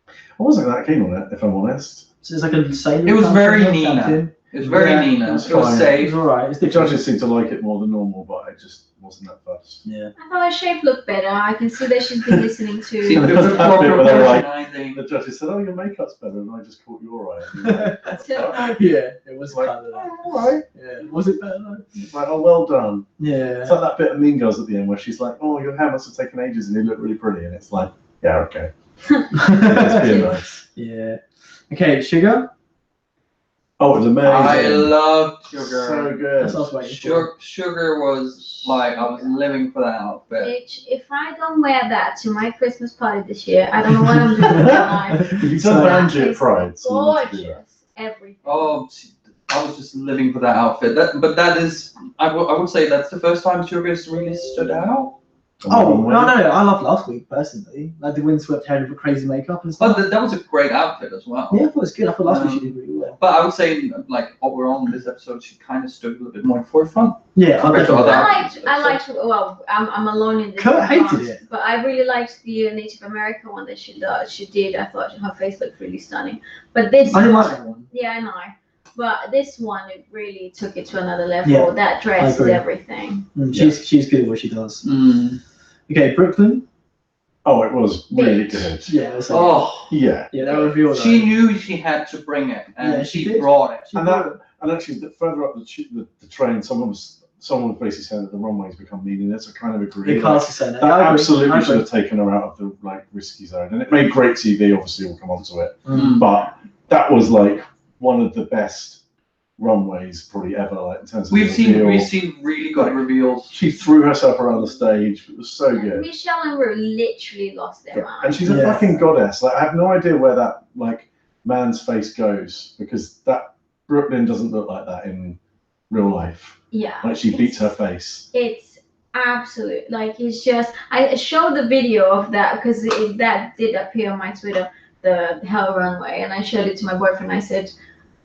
I wasn't that keen on it, if I'm honest. So it's like a sailor. It was very captain. Nina. it was very Yeah, Nina. it was It was fine. It safe. was alright. It's The different. judges seemed to like it more than normal, but I just wasn't that fussed. Yeah. I thought her shape looked better. I can see that she's been listening See, to. there was a That bit proper where they were like- proportionizing. The judges said, "Oh, your makeup's better," and I just caught your eye. And you're like, Yeah, it was like, kind of that. "Oh, all right." Yeah. Was it better though? Like, oh, well done. Yeah. It's like that bit of Mean Girls at the end where she's like, "Oh, your hair must have taken ages, and you look really pretty," and it's like, "Yeah, okay, it's being nice." Yeah. Okay, Sugar. Oh, it was amazing. I loved So Sugar. good. That's what I was waiting for. Sugar was like I was living for that outfit. Bitch, if I don't wear that to my Christmas party this year, I don't know what I'm doing with my life. You've So- done Vanjie at Pride, so you need to do that. Gorgeous. Everything. Oh, I was just living for that outfit. But that is, I would say that's the first time Sugar's really stood out. Oh, no, I loved last week personally. Like the windswept hair with crazy makeup and stuff. But that was a great outfit as well. Yeah, I thought it was good. I thought last week she did really well. But I would say, like overall in this episode, she kind of stood a little bit more forefront. Yeah, I Compared to definitely. other- I liked. Well, I'm alone in this. Kurt hated response, it. But I really liked the Native American one that she did. I thought her face looked really stunning. But this I didn't one, like that one. yeah, I know. But this one, it really took it to another level. Yeah, That dress is agree. everything. She's good at what she does. Okay, Brooklyn. Oh, it was really Bitch. good. Yeah, that's Oh, Yeah. yeah, that reveal. she knew she had to bring it, and Yeah, she she did. brought it. And actually, further up the train, someone was basically saying that the runway's become meaningless. I kind of agree. The cast is saying that. That I agree. I absolutely agree. should have taken her out of the like risky zone, and it made great TV. Obviously, we'll come on to it, Mm. but that was like one of the best runways probably ever. Like in terms of We've the seen reveal. really good reveals. She threw herself around the stage. It was so good. Michelle and Rue literally lost their Yeah. mind. And she's a Yeah. fucking goddess. Like I have no idea where that like man's face goes because that Brooklyn doesn't look like that in real life. Yeah. Like she beats her face. It's absolute. Like it's just. I showed the video of that because that did appear on my Twitter, the Hell Runway, and I showed it to my boyfriend. I said,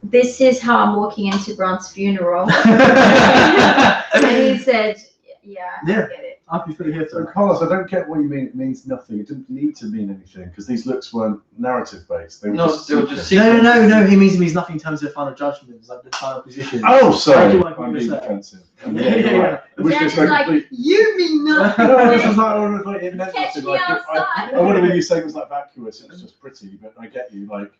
"This is how I'm walking into Grant's funeral," and he said, "Yeah, I Yeah. get it." I prefer here So for Carlos, I don't get what you mean. It means nothing. It didn't need to mean anything because these looks weren't narrative based. They were just. They were just No. He means nothing in terms of final judgments, like the final position. Oh, sorry. Like I'm being defensive. Yeah. Which like, you mean nothing. No, this was like it meant Catch nothing. me Like, outside. I wouldn't you say it was like vacuous. It was just pretty, but I get you. Like,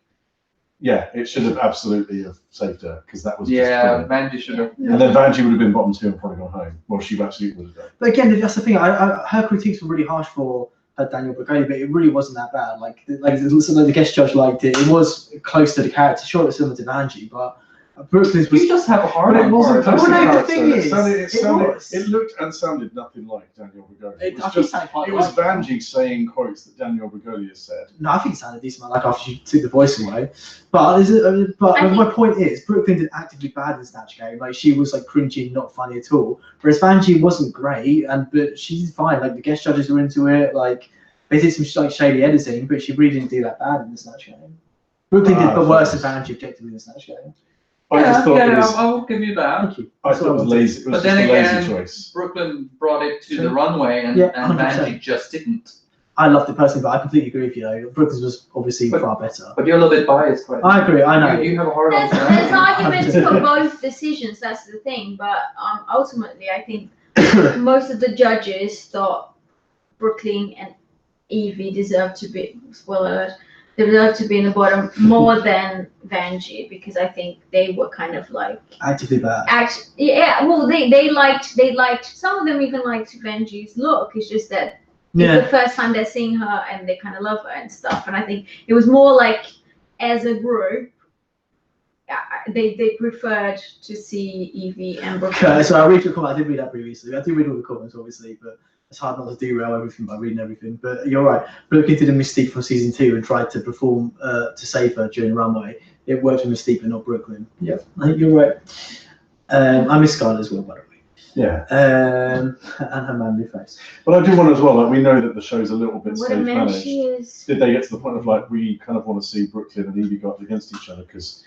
yeah, it should have absolutely have saved her because that was just brilliant. Vanjie should have. And then Vanjie would have been bottom 2 and probably gone home. Well, she absolutely would have done. But again, that's the thing. Her critiques were really harsh for Daniel Brigoli, but it really wasn't that bad. Like the guest judge liked it. It was close to the character. Sure, it's similar to Vanjie, but Brooklyn's was. You just have a hard But on it wasn't for her. close to the no, the character. thing is, It looked and sounded nothing like Daniel Brigoli. It It was Vanjie saying quotes that Daniel Brigoli has said. No, I think it sounded decent. Like after she took the voice away, but my point is, Brooklyn did actively bad in the Snatch Game. Like she was like cringy, not funny at all. Whereas Vanjie wasn't great, but she's fine. Like the guest judges were into it. Like they did some like shady editing, but she really didn't do that bad in the Snatch Game. Brooklyn did but worse than Vanjie objectively in the Snatch Game. I just thought it was. I will give you that. Thank you. I thought it was lazy. It was But just then a lazy again, choice. Brooklyn brought it to the runway, and 100%. Vanjie just didn't. I loved it personally, but I completely agree with you. Though Brooklyn's was obviously far better. But you're a little bit biased, right? I agree. I know. You have a hard on. There's arguments for both decisions. That's the thing. But ultimately, I think most of the judges thought Brooklyn and Evie deserved to be they deserved to be in the bottom more than Vanjie because I think they were kind of like Actively bad. Well, they liked some of them even liked Vanjie's look. It's just that it's the first time they're seeing her and they kind of love her and stuff. And I think it was more like as a group, they preferred to see Evie and Brooklyn. Okay, so I read your comment. I did read that previously. I did read all the comments, obviously, but it's hard not to derail everything by reading everything. But you're right. Brooklyn did a Mystique from season 2 and tried to perform to save her during the runway. It worked with Mystique, but not Brooklyn. Yep. I think you're right. I miss Scarlett as well, by the way. Yeah. And her manly face. But I do want as well, like we know that the show's a little bit What a safe man managed. she is. Did they get to the point of like we kind of want to see Brooklyn and Evie go up against each other because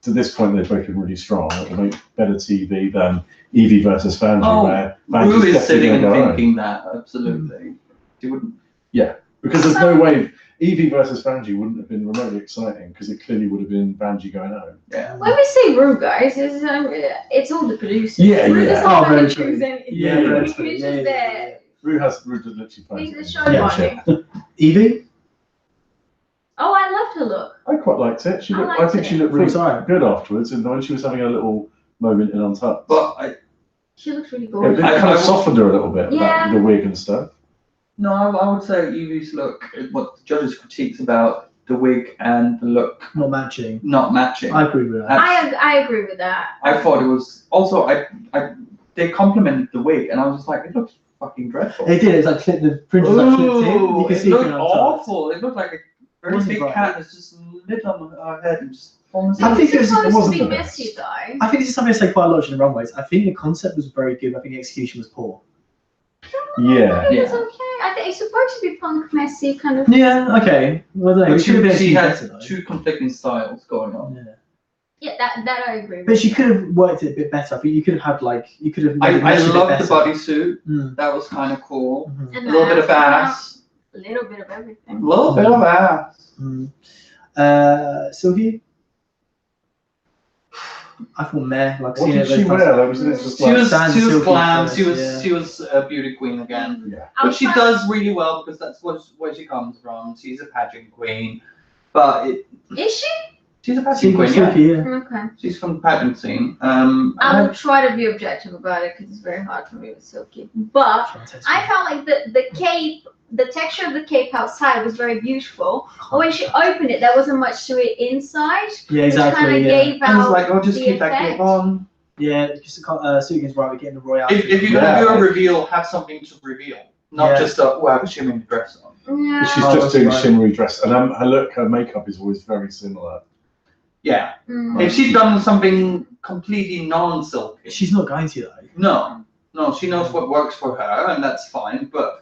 to this point they've both been really strong. It'll make better TV than Evie versus Vanjie, where Rue Vanjie's is sitting and definitely thinking that absolutely. She wouldn't. Yeah, because there's no way Evie versus Vanjie wouldn't have been remotely exciting because it clearly would have been Vanjie going home. Yeah. When we say Rue, guys, it's all the producers. Yeah, Rue yeah. doesn't have very to true. choose anything. Yeah, very He's true. just Yeah, there. Rue does literally play. He's the show Yeah, bunny. Evie? Oh, I loved her look. I quite liked it. I I liked think it. she looked really Sorry. good afterwards, and when she was having a little moment in on top, But She looks really it gorgeous. kind of softened her a little bit, Yeah. about the wig and stuff. no, I would say Evie's look. What the judges' critiques about the wig and the look Not matching. not matching. I agree with that. I agree with that. I thought it was also they complimented the wig, and I was just like, it looks fucking dreadful. They did. It's like the print was like flipped in. You can It see looked it on top. awful. It looked like a very Wasn't big right. cat that's just lit on her head and just falling I asleep. think it was- supposed wasn't to the be best. messy though. I think this is something I say quite a lot in the runways. I think the concept was very good. I think the execution was poor. Yeah. It was Yeah. okay. I think it's supposed to be punk, messy, kind of. Yeah, okay. Well, no, But it should have been she had better, though. two conflicting styles going on. Yeah. Yeah, that I agree with. But she could have worked it a bit better. I think you could have had you could have. I made it a bit loved the better. bodysuit. Mm. That was kind of cool. Mhm. A And little bit of ass. A little bit of A everything. little bit of ass. Sylvie? I thought meh. Like What seeing did it she those wear? times. Like, was it just She like was silky glam. dress, She was a beauty queen again, yeah. which she does really well because that's where she comes from. She's a pageant queen, but Is she? she's a pageant Silky, queen. Yeah, silky, yeah. Okay. she's from the pageant scene. I will try to be objective about it because it's very hard for me with Silky. But I felt like the cape, the texture of the cape outside was very beautiful. But when she opened it, there wasn't much to it inside. Yeah, Which kind exactly. of Yeah, gave I was out like, oh, just the keep that effect. cape on. yeah. Just Sylvia's right. We're getting the royal. If you're Yeah. gonna do a reveal, have something to reveal, not Yeah. just a have a shimmering dress on. Yeah. She's Oh, just that's doing right. shimmery dress, and her look, her makeup is always very similar. Yeah. Mm. If she'd done something completely non-silky, She's not going to though. no, she knows what works for her, and that's fine. But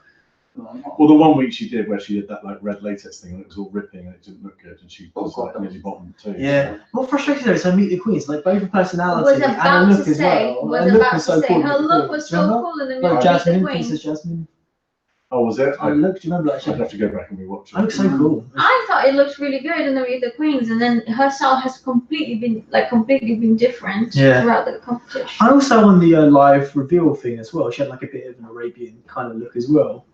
Well, the one week she did where she did that like red latex thing and it was all ripping and it didn't look good and she was like nearly bottom too. Yeah. What frustrating though is I meet the queens, like both her personality Was and her about look to as say, well. was Her look about was to so say, cool. her look was so Remember? cool in the Like movie Meet the Jasmine, Queens. Princess Jasmine. Oh, was it? Her look, do you remember? Like, I'd have to go back and rewatch it. I look so cool. I thought it looked really good in the Meet the Queens, and then her style has completely been different throughout the competition. And also on the live reveal thing as well, she had like a bit of an Arabian kind of look as well.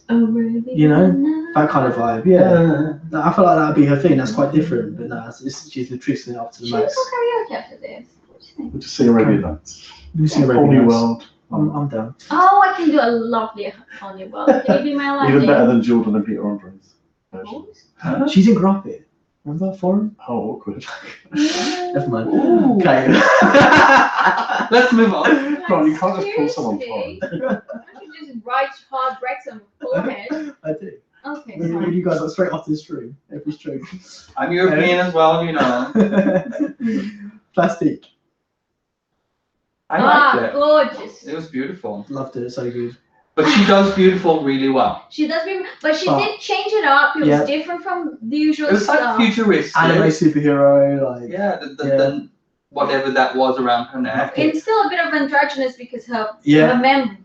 Arabian, you know, that kind of vibe. Yeah, I feel like that'd be her thing. That's quite different, but no, she's the truth it up to the Should we max. go karaoke after this? What do you think? We'll just see Arabian Nights. You see Holy Arabian Nights. World. I'm down. Oh, I can do a lovely Holy World. Can you be my Aladdin? Even better than Jordan and Peter Andre's version. She didn't grow up it. Remember Foreign? Oh, awkward. Never mind. Ooh. Okay. Let's move on. Ron, you can't just pull someone Seriously? foreign. Why don't you just write hard breaks on your forehead? I do. Okay, Maybe sorry. you guys are straight off the stream. Every stream. I'm European as well, you know. Plastic. I liked it. Gorgeous. It was beautiful. Loved it. So good. But she does beautiful really well. She does be, but she did change it up. It was different from the usual It was stuff. like futuristic. Anime superhero, like Yeah, the whatever that was around her neck. It's still a bit of androgynous because her mem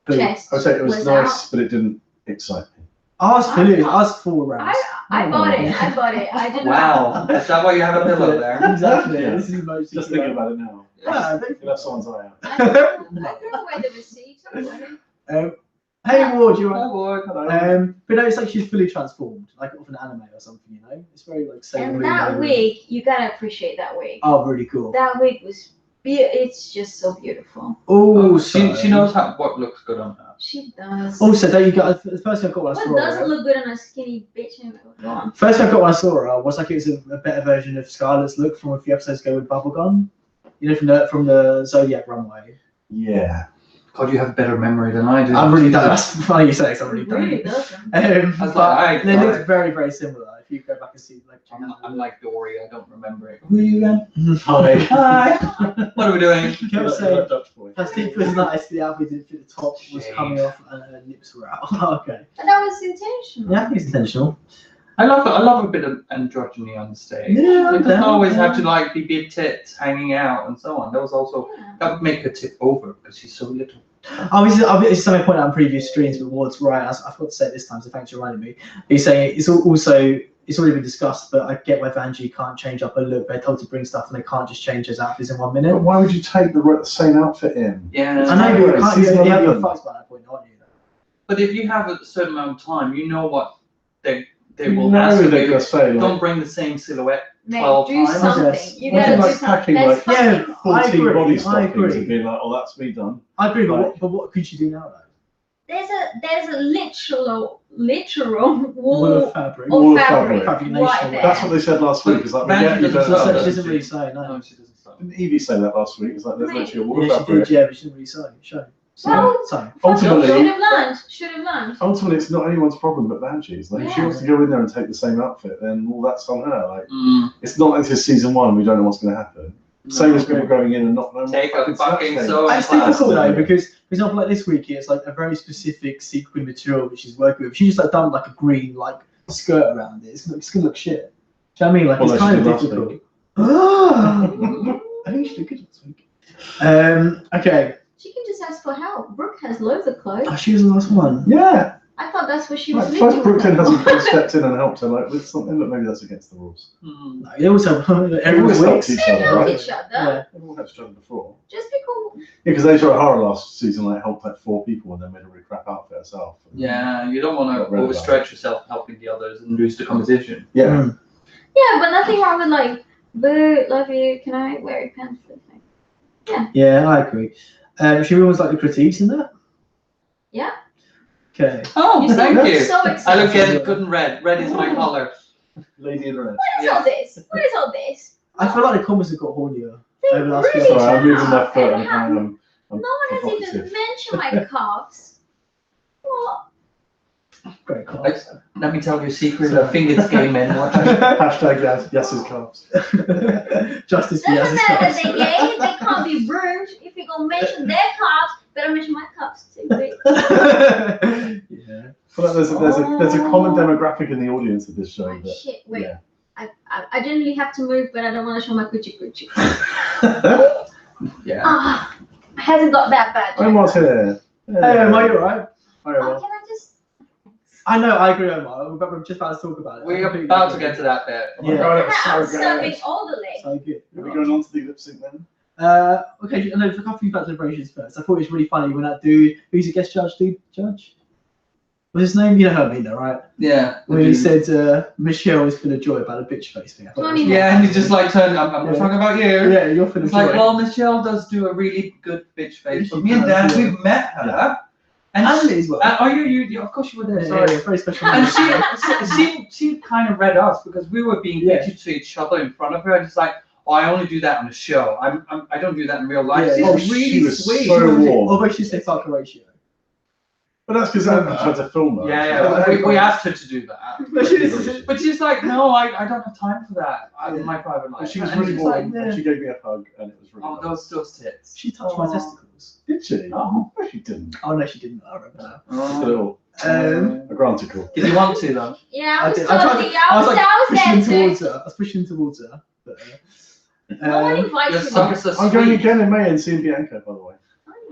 But chest I would say it was nice, but it didn't excite me. I was full rounds. I bought it. I bought it. I didn't. Wow, is that why you have a pillow there? Exactly. Yeah. This is the most. Just thinking about it now. Yeah, You'll have someone's eye out. I don't know where the receipt. Hey Ward, you Oh, right? boy, hello. But no, it's like she's fully transformed, like off an anime or something, you know? It's very like Sailor And Moon. that wig, you gotta appreciate that wig. Oh, really cool. That wig was, it's just so beautiful. Oh, She knows what looks good on her. She does. Also, don't you got the first thing I got when I What saw doesn't her? look good on a skinny bitch? Go on. First thing I got when I saw her was like it was a better version of Scarlett's look from a few episodes ago with Bubblegum. You know, from the Zodiac runway. Yeah. God, you have a better memory than I do. I'm really done. That's funny you say it, 'cause I really It don't. really doesn't. That's But like, they look very, very similar. If you go back and see, like, I'm like Dory, I don't remember it. Who are you again? Hi. Hi. What are we doing? You kept saying Dutch boy. plastic was nice. The outfit didn't fit the top was coming off and her lips were out. Okay. But that was intentional. Yeah, I think it's intentional. I love a bit of androgyny on the stage. Yeah, It doesn't okay. always have to like be big tits hanging out and so on. That was also Yeah. that would make her tip over because she's so little. This is something I pointed out in previous streams, but Ward's right. I forgot to say it this time, so thanks for reminding me. He's saying it's already been discussed, but I get why Vanjie can't change up her look. They're told to bring stuff and they can't just change his outfits in 1 minute. But why would you take the same outfit in? Yeah. I know, but you can't Season you're 11. fucked by that point, aren't you? But if you have a certain amount of time, you know what they will No, ask they're you. gonna say Don't like bring the same silhouette Mate, 12 do times. something. Yes. You Nothing gotta do like something. packing, That's like, yeah, fucking- 14 agree, body I stockings agree. and being like, oh, that's me done. I agree, Like- but what could you do now though? There's a literal Wool wall of fabric. of Wool of fabric fabric. right there. That's what they said last week. Is like, Vanjie yeah, you doesn't don't sew, So know she does that. doesn't really say, no. No, she doesn't stop. Didn't Evie say that last week? It's like there's literally a wall of Yeah, she fabric. did, yeah, but she didn't really say. Show. Well, So. Ultimately, Should have learned. ultimately, it's not anyone's problem but Vanjie's. Like, if she Yeah. wants to go in there and take the same outfit, then well, that's on her. Like, Mm. it's not like this season 1. We don't know what's going to happen. Same as people going in and not knowing Take what a fucking snatch sewing thing. It's class. difficult though because, for example, like this week, it's like a very specific sequin material which she's working with. She just like done like a green like skirt around it. It's gonna look shit. Do you know what I mean? Like Well, it's no, kind she of did last difficult. week. I think she did good last week. Okay. She can just ask for help. Brooke has loads of clothes. Oh, she was the last one. Yeah. I thought that's what she was Like, looking first Brooklyn for. hasn't stepped in and helped her like with something, but maybe that's against the rules. Mm. No, they also Everyone's everyone's helped weeks. each They other, help right? each other. Yeah. Everyone helped each other before. Just be cool. Yeah, because Asia O'Hara last season like helped like 4 people and then made a really crap outfit herself. Yeah, you don't want to Not really overstretch yourself helping the others and lose the competition. Yeah. Mm. Yeah, but nothing wrong with like, boo, love you. Can I wear your pants? Yeah, I agree. Should we always like the critiques in that? Yeah. Okay. Oh, You seem thank you. so I excited. look at it good and red. Red is my color. Lady in red. What is Yeah. all this? What is all this? I feel like the comments have got hornier They over the last few really Sorry, I'm moving my have. foot And and have- I'm No one has even provocative. mentioned my calves. What? Great comments. Let me tell you a secret. I think it's gay men watching. Hashtag Yas's calves. Justice for Doesn't Yaz's matter, calves. they gay, they can't be rude. If you're gonna mention their calves, better mention my calves too. Wait. Yeah. feel like there's a common demographic in the audience of this show. Oh, That, shit, wait. yeah. I generally have to move, but I don't want to show my coochie coochie. Yeah. Ah, hasn't got that bad. Omar's here. Hey, Omar, you alright? Hi, Oh, Omar. can I just? I know, I agree, Omar. We're just about to talk about it. We're about to get to that bit. Oh my Yeah. god, it I'm was so serving good. all the legs. So good. Are we going on to the lip sync then? Okay, no, a couple of celebrations first. I thought it was really funny when that dude, who's a guest judge, What's his name? You know who I mean, though, right? Yeah. When he said Michelle is full of joy about a bitch face thing. I thought it was- Funny. Yeah, and he just like turned. I'm not Yeah. talking about you. Yeah, you're full of It's joy. like, well, Michelle does do a really good bitch face, but me and She Dan, does, yeah. we've met her, Yeah. and And Liz, well. oh, you, of course you were there. Yeah, Sorry. yeah, very special. And she kind of read us because we were being Yeah. bitchy to each other in front of her, and it's like, oh, I only do that on the show. I don't do that in real life. Yeah. She's Oh, really she was sweet. so warm. Although she said fuck a ratio. But that's because I tried to film her. Yeah, we asked her to do that. But But she's like, no, I don't have time for that in my private life. But she was And really she's warm, like, and she gave me a hug, and it was really oh, nice. those tits. She touched my Oh. testicles. Did she? Oh. No, she didn't. Oh no, she didn't. I remember now. Just a little, Um, a granticle. Did you want to though? Yeah, I I was did. I tried totally. to- I was like I was pushing him there towards too. her. I was pushing him towards her. But, No one invited Your me. socks are I'm going sweet. again in May and seeing Bianca, by the way.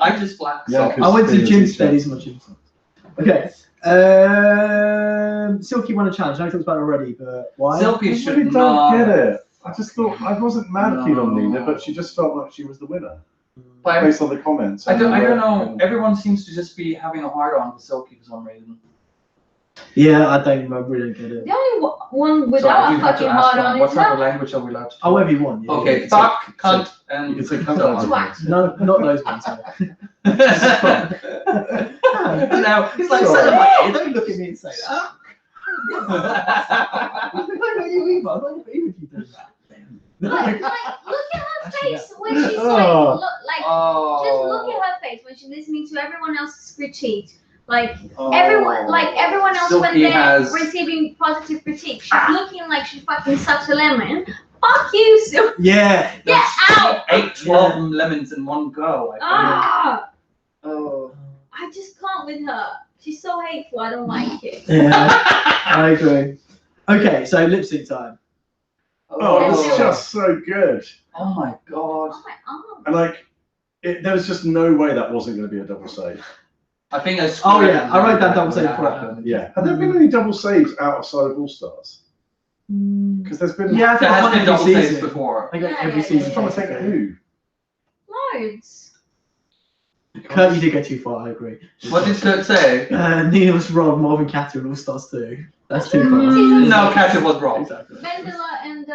I just black Yeah, socks. because- I went to being a gym teacher. today. These are my gym socks. Okay. Silky won a challenge. I know we talked about it already, but why? Silky I should really not. don't get it. I just thought, I wasn't mad keen on No. Nina, but she just felt like she was the winner, But based on the comments. I don't know. Everyone seems to just be having a hard on for Silky for some reason. Yeah, I really don't get it. The only one So without you a have to fucking ask hard them, on what is type not. of language are we allowed to Oh, whatever you want. Yeah. Okay, Yeah. fuck, cunt, You and can say so cunt on. loads of Twat. things. No, not those ones. Now, It's like Sorry. celebrating. Don't look at me and say that. I don't know you either. I don't agree with you doing that. Like, look at her Actually, face when she's Oh. like, Oh. just look at her face when she's listening to everyone else's critique. Like Oh. everyone else when Silky they're has- receiving positive critique, she's looking like she fucking sucked a lemon. Fuck you, Silky. Yeah. Get out. She ate 12 lemons in one go. I think. Ah, Oh. I just can't with her. She's so hateful. I don't like it. Yeah, I agree. Okay, so lip sync time. Oh, it was Oh. just so good. Oh my god. Oh my arm. And like, there was just no way that wasn't going to be a double save. I think I Oh, yeah, I wrote that double when save for it. happened. Yeah. Have there been any double saves outside of All Stars? Because there's been. Yeah, I There think has one been every double saves season. before. I think Yeah, every yeah, season. I'm trying to think of who. Loads. Kurt, you did go too far, I agree. What did Kurt say? Nina was wrong, Marvin Catter and All Stars 2. That's too far. No, Katja was wrong. Exactly. Vendela and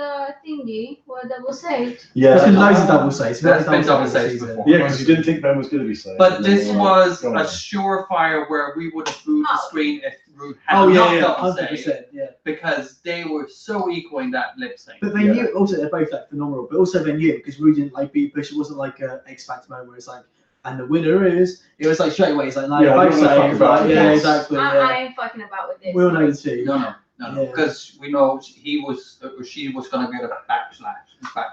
Thingy were double saved. Yeah. There's been loads of double saves. There's been double every saves season. before. Yeah, because you didn't think Ben was going to be saved. But this was Go a on. surefire where we would have booed the Oh. screen if Ruth had Oh, not yeah, double 100%. saved, Yeah. because they were so equal in that lip sync. But they Yeah. knew also they're both like phenomenal, but also they knew because Rue didn't like beat Bush. It wasn't like a X Factor moment where it's like, and the winner is. It was like straight away. It's like, no, Yeah, both you wanna fuck saved. about Like, it. yeah, Yes. exactly. I Yeah. ain't fucking about with this. We all know the two. No, Yeah. because we know he was, or she was going to get a backlash. In fact,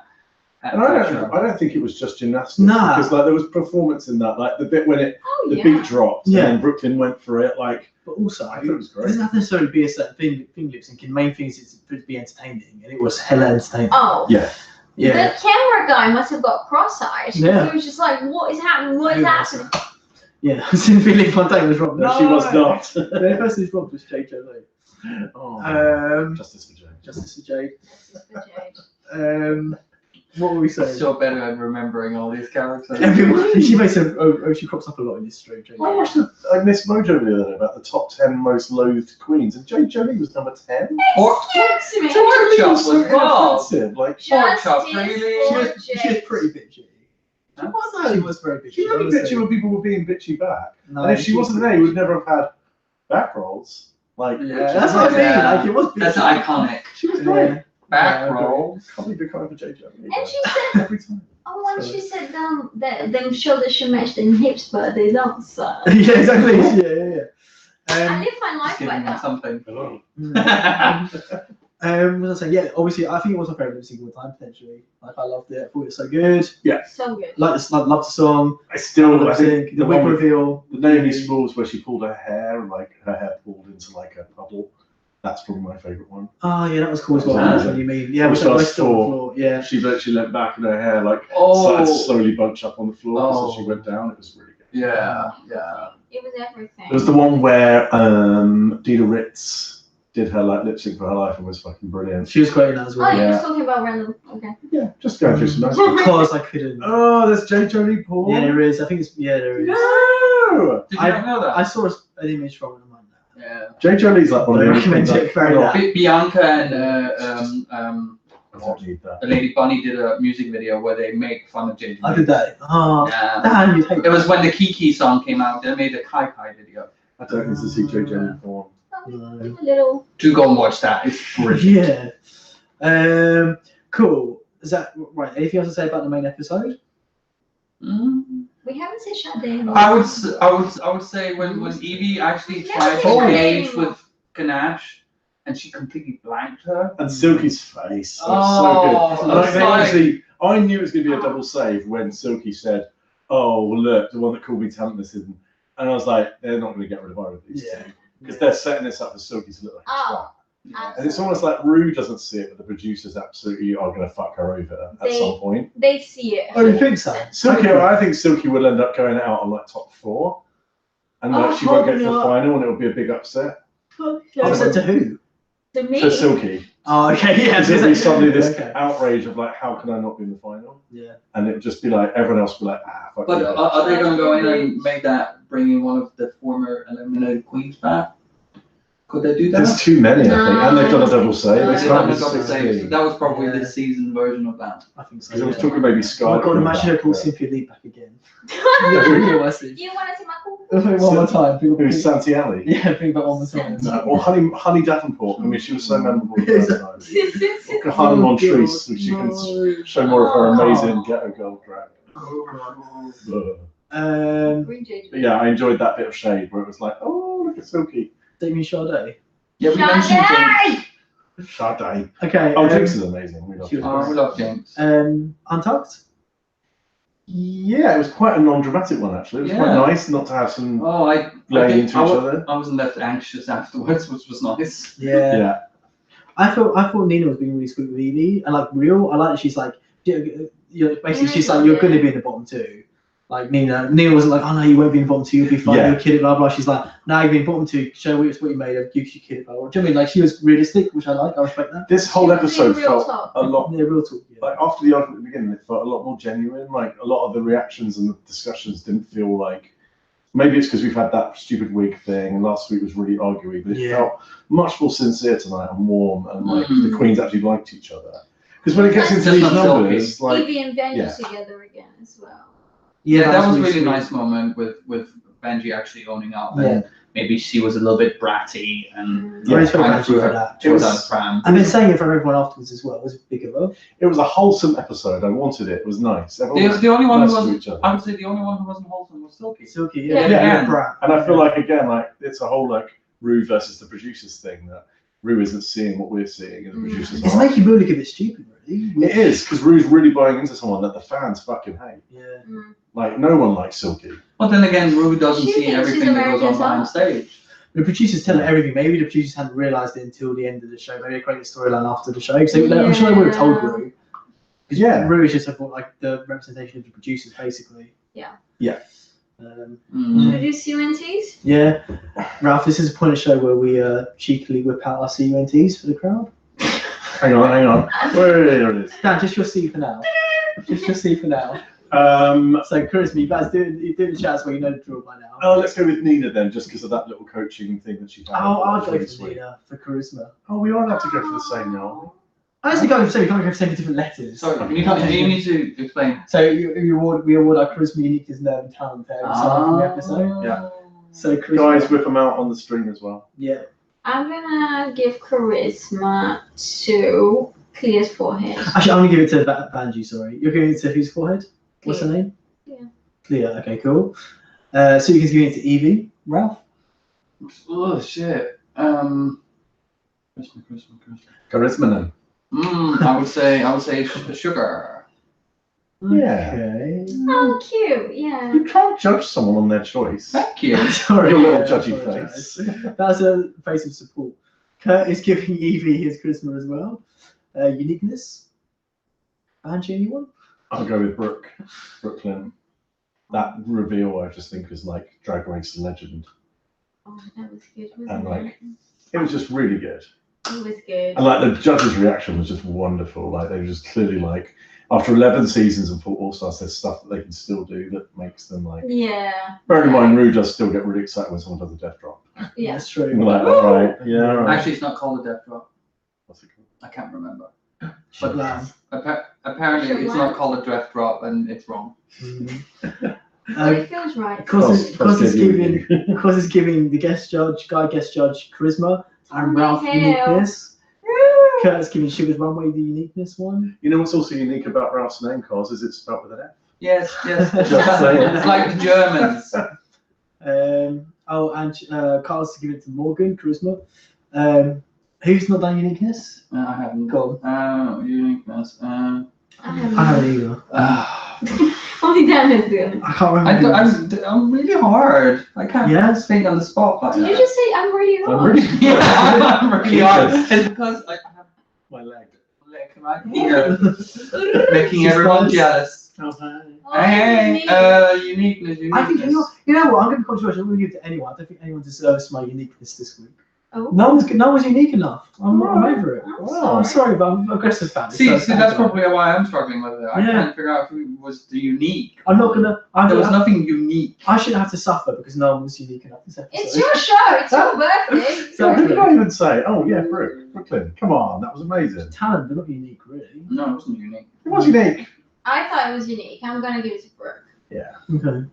And I don't think it was just gymnastics. Nah. Because like there was performance in that, like the bit when Oh the yeah. beat dropped, Yeah. and then Brooklyn went for it. Like But also, I thought it was it great. doesn't have to necessarily be a certain thing lip syncing. Main thing is for it to be entertaining, and it was hella entertaining. Oh. Yeah. Yeah. The camera guy must have got cross-eyed. Yeah. He was just like, what is happening? What is Who was happening? Yeah. Cynthia Fontaine was wrong. No, she was not. The person who's wrong was Jade Jolie. Oh, justice for Jane. Justice for Jade. Just for Jade. What were we saying? So better at remembering all these characters. Everyone, she makes a, she crops up a lot in this stream. Jade. I watched Miss Mojo the other day about the top 10 most loathed queens, and Jade Jolie was number 10. Or Excuse me. Pork chop was so was wrong. inoffensive. Like, Pork chop, Justice really? for She was Jade. pretty bitchy. She was very bitchy. she really honestly. bitchy when people were being bitchy back. No, And if she wasn't there, you would never have had back rolls. Like, Yeah, That's what I mean. Yeah. Like it was. That's bitchy. iconic. she was great. Yeah. Back Yeah, roll. Can't be becoming for Jade Jolie. And she said, Every time. oh, when she said that them shoulders should match them hips, but they don't, so. Yeah, exactly. Yeah. I live my life Giving like them that. something. What was I saying? Yeah, obviously, I think it was my favorite lip sync of all time potentially. Like I loved it. I thought it was so good. So good. Like loved the song. I still, I Lip think sync, the wig reveal. the Naomi Smalls where she pulled her hair and like her hair pulled into like a puddle. That's probably my favourite one. Oh yeah, that was cool as well. Yeah. That's what you mean. Yeah, Which was was still on the floor. Yeah. She literally leant back and her hair like started to slowly bunch up on the floor as she went down. It was really good. Yeah. It was everything. It was the one where Dina Ritz did her like lip sync for her life and was fucking brilliant. She was great in that as Oh, well. you Yeah. were talking about random. Okay. Yeah, just going through some nice ones. Because I couldn't. Oh, there's J. Jolie Paul. Yeah, there is. I think it's there is. No! Did you not know that? I saw an image from it. Yeah. J. Jolie's like one of I the only recommend things it very much. Bianca and I don't need that. the Lady Bunny did a music video where they make fun of J. I did that. Oh, Yeah. damn, you hate It was when the Kiki song came out. They made a Kai Kai video. I don't need to see J. Jolie Paul. Oh, a little. Do go and watch that. It's brilliant. Yeah. Cool. Is that right? Anything else to say about the main episode? We haven't said shut down. I would say when Evie actually tried to engage with Ganache and she completely blanked her. And Silky's face. That was Oh, so good. And it's I, like- honestly, I knew it was going to be a double save when Silky said, "Oh, well, look, the one that called me talentless isn't." And I was like, they're not going to get rid of either of these Yeah. two. Because they're setting this up for Silky to look like a Oh. twat. And it's almost like Rue doesn't see it, but the producers absolutely are going to fuck her over at some point. They see it. Oh, you think so? Silky, I think Silky will end up going out on like top 4. And like, she won't get to the final and it'll be a big upset. Upset to who? To me. To Silky. Oh, okay, yeah. Because it'll be suddenly this Okay. outrage of like, how can I not be in the final? Yeah. And it'll just be like, everyone else will be like, fuck But you. are they going to go in and make that, bring in one of the former eliminated queens back? Could they do that? There's too many, I think. And they've done a double save. No, It's They not done a just double save. 16. That was probably Yeah. this season version of that. I think so. Because I was Yeah. talking maybe Sky. Oh god, imagine her call back, Cynthia Lee back again. Do you want to see my cool? One more time. Who's Santi Alley? Yeah, think about one more time. No, or Honey Davenport. I mean, she was so memorable the first time. Oh, Hannah Montrese, so she can show more of her amazing ghetto girl drag. Green Jade. But yeah, I enjoyed that bit of shade where it was like, oh, look at Silky. Damien Sade. Yeah, we mentioned Jinx. Sade. Okay. Oh, Jinx is amazing. We love she was Jinx. Oh, we love Jinx. Untucked? Yeah, it was quite a non-dramatic one actually. It was quite Yeah. nice not to have some Oh, I laying think into each other. I wasn't left anxious afterwards, which was nice. Yeah. Yeah. I thought Nina was being really sweet with Evie, and like Real, I like that she's like, basically she's like, you're going to be in the bottom 2. Like Nina wasn't like, oh no, you won't be in the bottom 2, you'll be fine, Yeah. you'll kill it, blah blah. She's like, no, you'll be in bottom 2, show what you made of, you should kill it, blah blah. Do you know what I mean? Like she was realistic, which I like, I respect that. This whole episode Real felt talk. a lot Yeah, real talk. Yeah. like after the argument at the beginning, it felt a lot more genuine. Like a lot of the reactions and the discussions didn't feel like. Maybe it's because we've had that stupid wig thing, and last week was really arguey, but it Yeah. felt much more sincere tonight and warm, and like Mhm. the queens actually liked each other. Because when it gets into That's these just not numbers, like Evie and Benji yeah. together again as well. Yeah, that was really sweet. nice moment with Benji actually owning up, Yeah. and maybe she was a little bit bratty and Yeah, it's very kind of nice threw for her that. towards It out was- the pram. And then saying it from everyone afterwards as well was big of a. it was a wholesome episode. I wanted it. It was nice. Everyone was The only one who nice to wasn't, each other. I would say the only one who wasn't wholesome was Silky. Silky, Yeah. yeah, brat. And I feel like again, like it's a whole like Rue versus the producers thing that Rue isn't seeing what we're seeing, and the producers It's are. making me look a bit stupid, really. It is because Rue's really buying into someone that the fans fucking hate. Yeah. Like no one likes Silky. But then again, Rue doesn't She see thinks everything she's that goes on American behind top. stage. The producers tell her everything. Maybe the producers hadn't realised it until the end of the show. Maybe they created a storyline after the show. So I'm sure they would have told Rue. Yeah. Rue is just like the representation of the producers, basically. Yeah. Yeah. Introduce UNTs. Yeah. Ralph, this is a point of show where we cheekily whip out our CUNTs for the crowd. Hang on. There it is. Dan, just your C for now. Just your C for now. So, Charisma, you guys do the chats where you know the drill by now. Oh, let's go with Nina then, just because of that little coaching thing that she had. I'll That's go really for sweet. Nina for Charisma. Oh, we are allowed to go for the same now. I actually can't say we can't go for saying different letters. Sorry, you need to explain. So we award our Charisma uniqueness, nerve, and talent for every side from the episode. Yeah. So Charisma, Guys, whip them out on the stream as well. yeah. I'm gonna give Charisma to Clear's forehead. Actually, I'm gonna give it to Banji. Sorry, you're giving it to whose forehead? What's her name? Clear. Clear. Okay, cool. So you can give it to Evie, Ralph. Oh shit. Charisma. Charisma then. I would say sugar. Okay. Oh, cute. Yeah. You can't judge someone on their choice. Thank you. Sorry, Your little yeah, judgy I apologise. face. That's a face of support. Kurt is giving Evie his charisma as well. Uniqueness. Angie, anyone? I'll go with Brooklyn. That reveal, I just think, is like Drag Race legend. Oh, that was good, wasn't And it? like, it was just really good. It was good. And like the judges' reaction was just wonderful. Like they were just clearly like, after 11 seasons of All Stars, there's stuff that they can still do that makes them like. Yeah. Bearing in mind, Rue does still get really excited when someone does a death drop. Yeah. That's true. You're like, all right, yeah, all right. Actually, it's not called a death drop. What's it called? I can't remember. But Apparently, Sure, it's what? not called a death drop, and it's wrong. But it feels right. Because it's giving giving the guest judge charisma, and Ralph Hell. uniqueness. Kurt's giving Sugar's Runway the uniqueness one. You know what's also unique about Ralph's name, Cos, is it's spelled with an F. Yes, yes. Just saying. It's like the Germans. And Carl's giving it to Morgan charisma. Who's not done uniqueness? I haven't. Go on. Uniqueness. I I haven't either. Only Dan is good. I can't remember. I'm really hard. I can't Yes. think on the spot like Did that. you just say I'm really I'm hard? really Yeah, I'm really hard. It's because I have my leg. leg right here, making She's everyone nice. jealous. Oh, hi. Oh, Hey, unique. uniqueness. I think you know what? I'm going to be controversial. I'm going to give it to anyone. I don't think anyone deserves my uniqueness this week. Oh. No one's unique enough. I'm over it. I'm I'm sorry, but I'm aggressive fan. See, that's probably why I'm struggling with it. I Yeah. can't figure out who was the unique. I'm not gonna. There was nothing unique. I shouldn't have to suffer because no one was unique enough this episode. It's your show. It's your birthday. So who did I even say? Oh yeah, Brooklyn. Come on, that was amazing. Talent, but not unique, really. No, it wasn't unique. It was unique. I thought it was unique. I'm gonna give it to Brooke. Okay.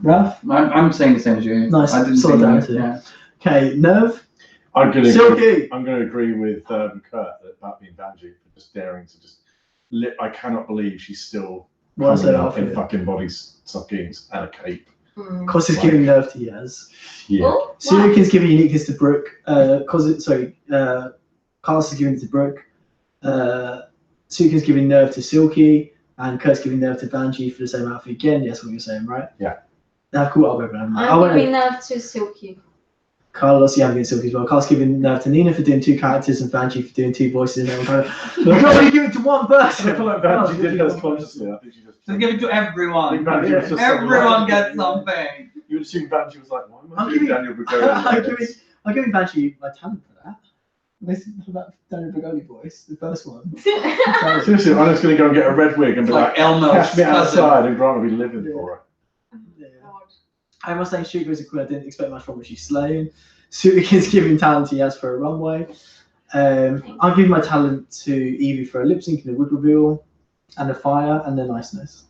Ralph? I'm saying the same as you. Nice. I didn't Solidarity. think that. Okay, Nerve? I'm gonna Silky! agree with Kurt about being Banji for just daring to just. I cannot believe she's still What's coming that out in outfit? fucking body stockings and a cape. Cos is giving Nerve to Yaz. Yeah. Oh, wow. Silky's giving uniqueness to Brooke. Carlos is giving it to Brooke. Suki's giving Nerve to Silky. And Kurt's giving Nerve to Banji for the same outfit again. Yes, what you're saying, right? Yeah. Now, cool. I'll go with them. I'm giving Nerve to Silky. Carlos, yeah, I'm giving Silky as well. Carl's giving Nerve to Nina for doing 2 characters and Banji for doing 2 voices. And then you only give it to one person. I feel like Banji did this consciously. I think she just. Just give it to everyone. I think Banji was just Everyone gets something. You would assume Banji was like, why am I I'm giving giving- Daniel Bugoni? I'm giving Banji my talent for that. Listen to that Daniel Bugoni voice, the first one. Seriously, I'm just going to go and get a red wig and It's be like like, Elmo's cash me cousin. outside, and Grant will be living for it. Yeah. I must say, Sugar is a queen I didn't expect much from her. She's slaying. Suki's giving talent to Yaz for a runway. I'm giving my talent to Evie for a lip sync and a wig reveal, and a fire and a niceness.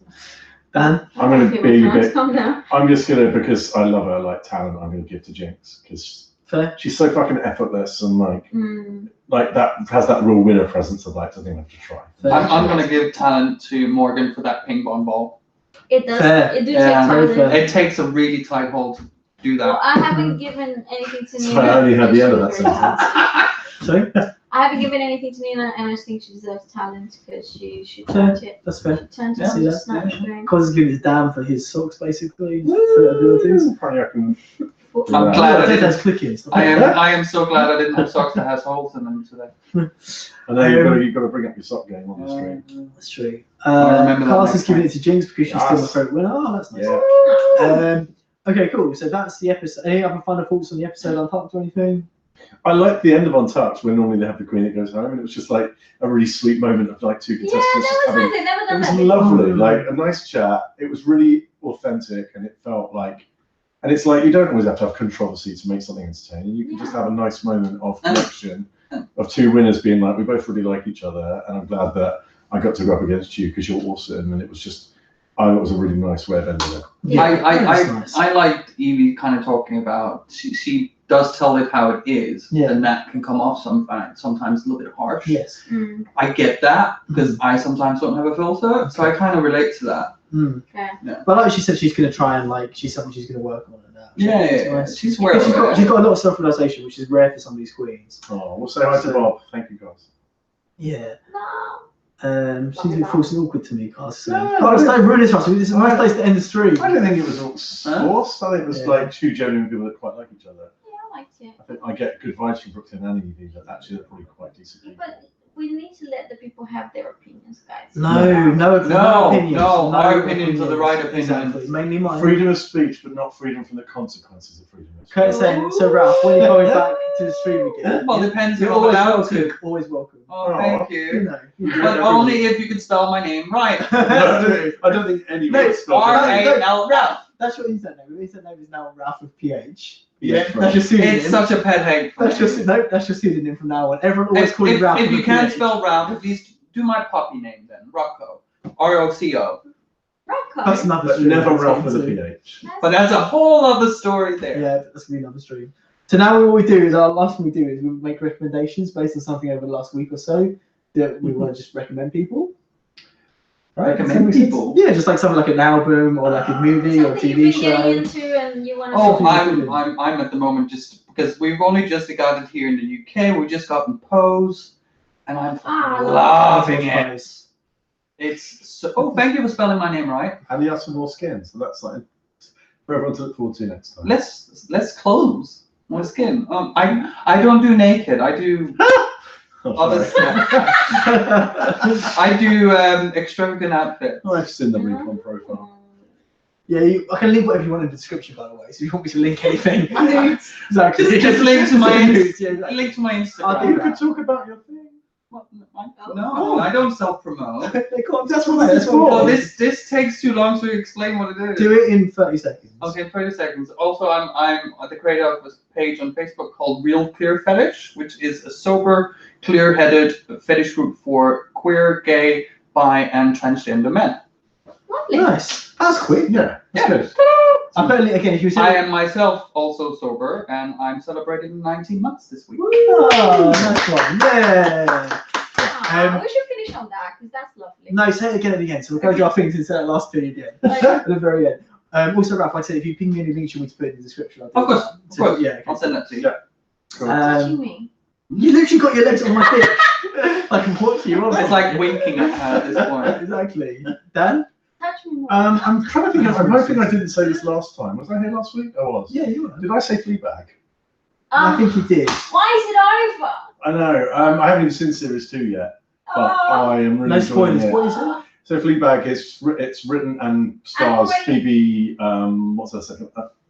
Dan? I'm going to be a bit. Calm down. I'm just going to, because I love her like talent, I'm going to give to Jinx because Fair? she's so fucking effortless and Mm. like that has that real winner presence of like doesn't even have to try. Fair. I'm going to give talent to Morgan for that ping pong ball. It does. Fair. It do Yeah. take Very talent. fair. It takes a really tight hold to do Well, that. I haven't given anything to So Nina. I only had the end of and that she deserves sentence. Sorry? I haven't given anything to Nina, and I just think she deserves talent because she Fair. turned it. That's fair. She turned Yeah, it see to that. snap. Cos is giving it to Dan for his socks, basically. For abilities. Apparently I can. I'm glad I That's didn't. clicking. Stop I it. am so glad I didn't have socks that has holes in them today. And then you've got to bring up your sock game on the stream. That's true. I'll remember that Carlos next is giving time. it to Jinx because she's still my Yes. favourite winner. Oh, that's nice. Yeah. Okay, cool. So that's the episode. Any other final thoughts on the episode? Untucked or anything? I like the end of Untouched when normally they have the queen that goes home, and it was just like a really sweet moment of like 2 Yeah, contestants that just was having. nice. They've never It done was that before. lovely, Mm. like a nice chat. It was really authentic, and it felt like, and it's like you don't always have to have controversy to make something entertaining. You can just have a nice moment of connection of 2 winners being like, we both really like each other, and I'm glad that I got to go up against you because you're awesome, and it was just, it was a really nice way of ending it. That's nice. I liked Evie kind of talking about she does tell it how it is, Yeah. and that can come off sometimes a little bit harsh. Yes. Mm. I get that because I sometimes don't have a filter, so I kind of relate to that. Mm. Yeah. Yeah. But like she said, she's going to try and she's something she's going to work on and that. It's nice. She's aware She's of got, it. she's got a lot of self-realization, which is rare for some of these queens. Oh, we'll say hi to Bob. Thank you, guys. Yeah. No. Seems to be forcing awkward to me, Carson. No, Carson, don't ruin this for us. This is a nice place to end the stream. I don't think it was all forced. I think it was like two genuine people that quite like each other. Yeah, I liked it. I think I get good vibes from Brooklyn and Evie, but actually they're probably quite decent people. But we need to let the people have their opinions, guys. No opinions. Our opinions are the right opinions. Exactly. Mainly mine. Freedom of speech, but not freedom from the consequences of freedom of speech. Curtis saying, so Ralph, when are you going back to the stream again? Well, depends You're if I'm always allowed welcome. to. Always welcome. Oh, thank You you. know. But only if you can spell my name right. I don't think anyone No, spelled it. R-A-L-F. Ralph. That's your internet name. Your internet name is now Ralph with PH. Yeah, That's your pseudonym. It's such a pet hate. That's your pseudonym from now on. Everyone always calls you Ralph. If you with can't PH. spell Ralph, at least do my puppy name then. Rocco. R-O-C-O. Rocco. That's another But stream. never That's Ralph with a fine too. PH. But that's a whole other story there. Yeah, that's gonna be another stream. So now what we do is our last thing we do is we make recommendations based on something over the last week or so that we want to just recommend people. Right? Recommend people? Yeah, just like something like an album or like a movie or a Something TV you've been show. getting into and you want to. Oh, Something I'm at the moment just because we've only just got it here in the UK. We've just gotten Pose, and I'm loving it. It's so. Oh, thank you for spelling my name right. And he asked for more skin, so that's like for everyone to look forward to next time. Let's close more skin. I don't do naked. I do other stuff. I do extravagant outfits. I've seen the recon profile. Yeah, I can link whatever you want in the description, by the way. So if you want me to link anything, Nudes. exactly. Just link to my nudes, yeah, exactly. Link to my I'll Instagram. do You that. could talk about your thing. What? No, I don't self-promote. They can't. That's what it's Well, for. this takes too long to explain what it is. Do it in 30 seconds. Okay, 30 seconds. Also, I'm the creator of this page on Facebook called RealClearFetish, which is a sober, clear-headed fetish group for queer, gay, bi, and transgender men. Lovely. Nice. That's quick. Yeah, that's Yeah. good. Apparently, again, if you I say. am myself also sober, and I'm celebrating 19 months this week. Oh, nice one. Yeah. We should finish on that because that's lovely. No, say it again at the end. So we'll go to our things and say that last thing again. Okay. At the very end. Also, Ralph, I'd say if you ping me any links you want to put in the description, I'll do Of course, that. of So, course. Yeah. Okay. I'll send that to you. Yeah. Cool. Touching me. You literally got your legs on my dick. I can watch you. It's like winking at her at this point. Exactly. Dan? Touch me more. I'm trying to think. I'm hoping I didn't say this last time. Was I here last week? I was. Yeah, you are. Did I say Fleabag? I think you did. Why is it over? I know. I haven't even seen series 2 yet, but Oh. I am really No enjoying spoilers. it. What is it? So Fleabag is it's written and stars already- Phoebe. What's her second?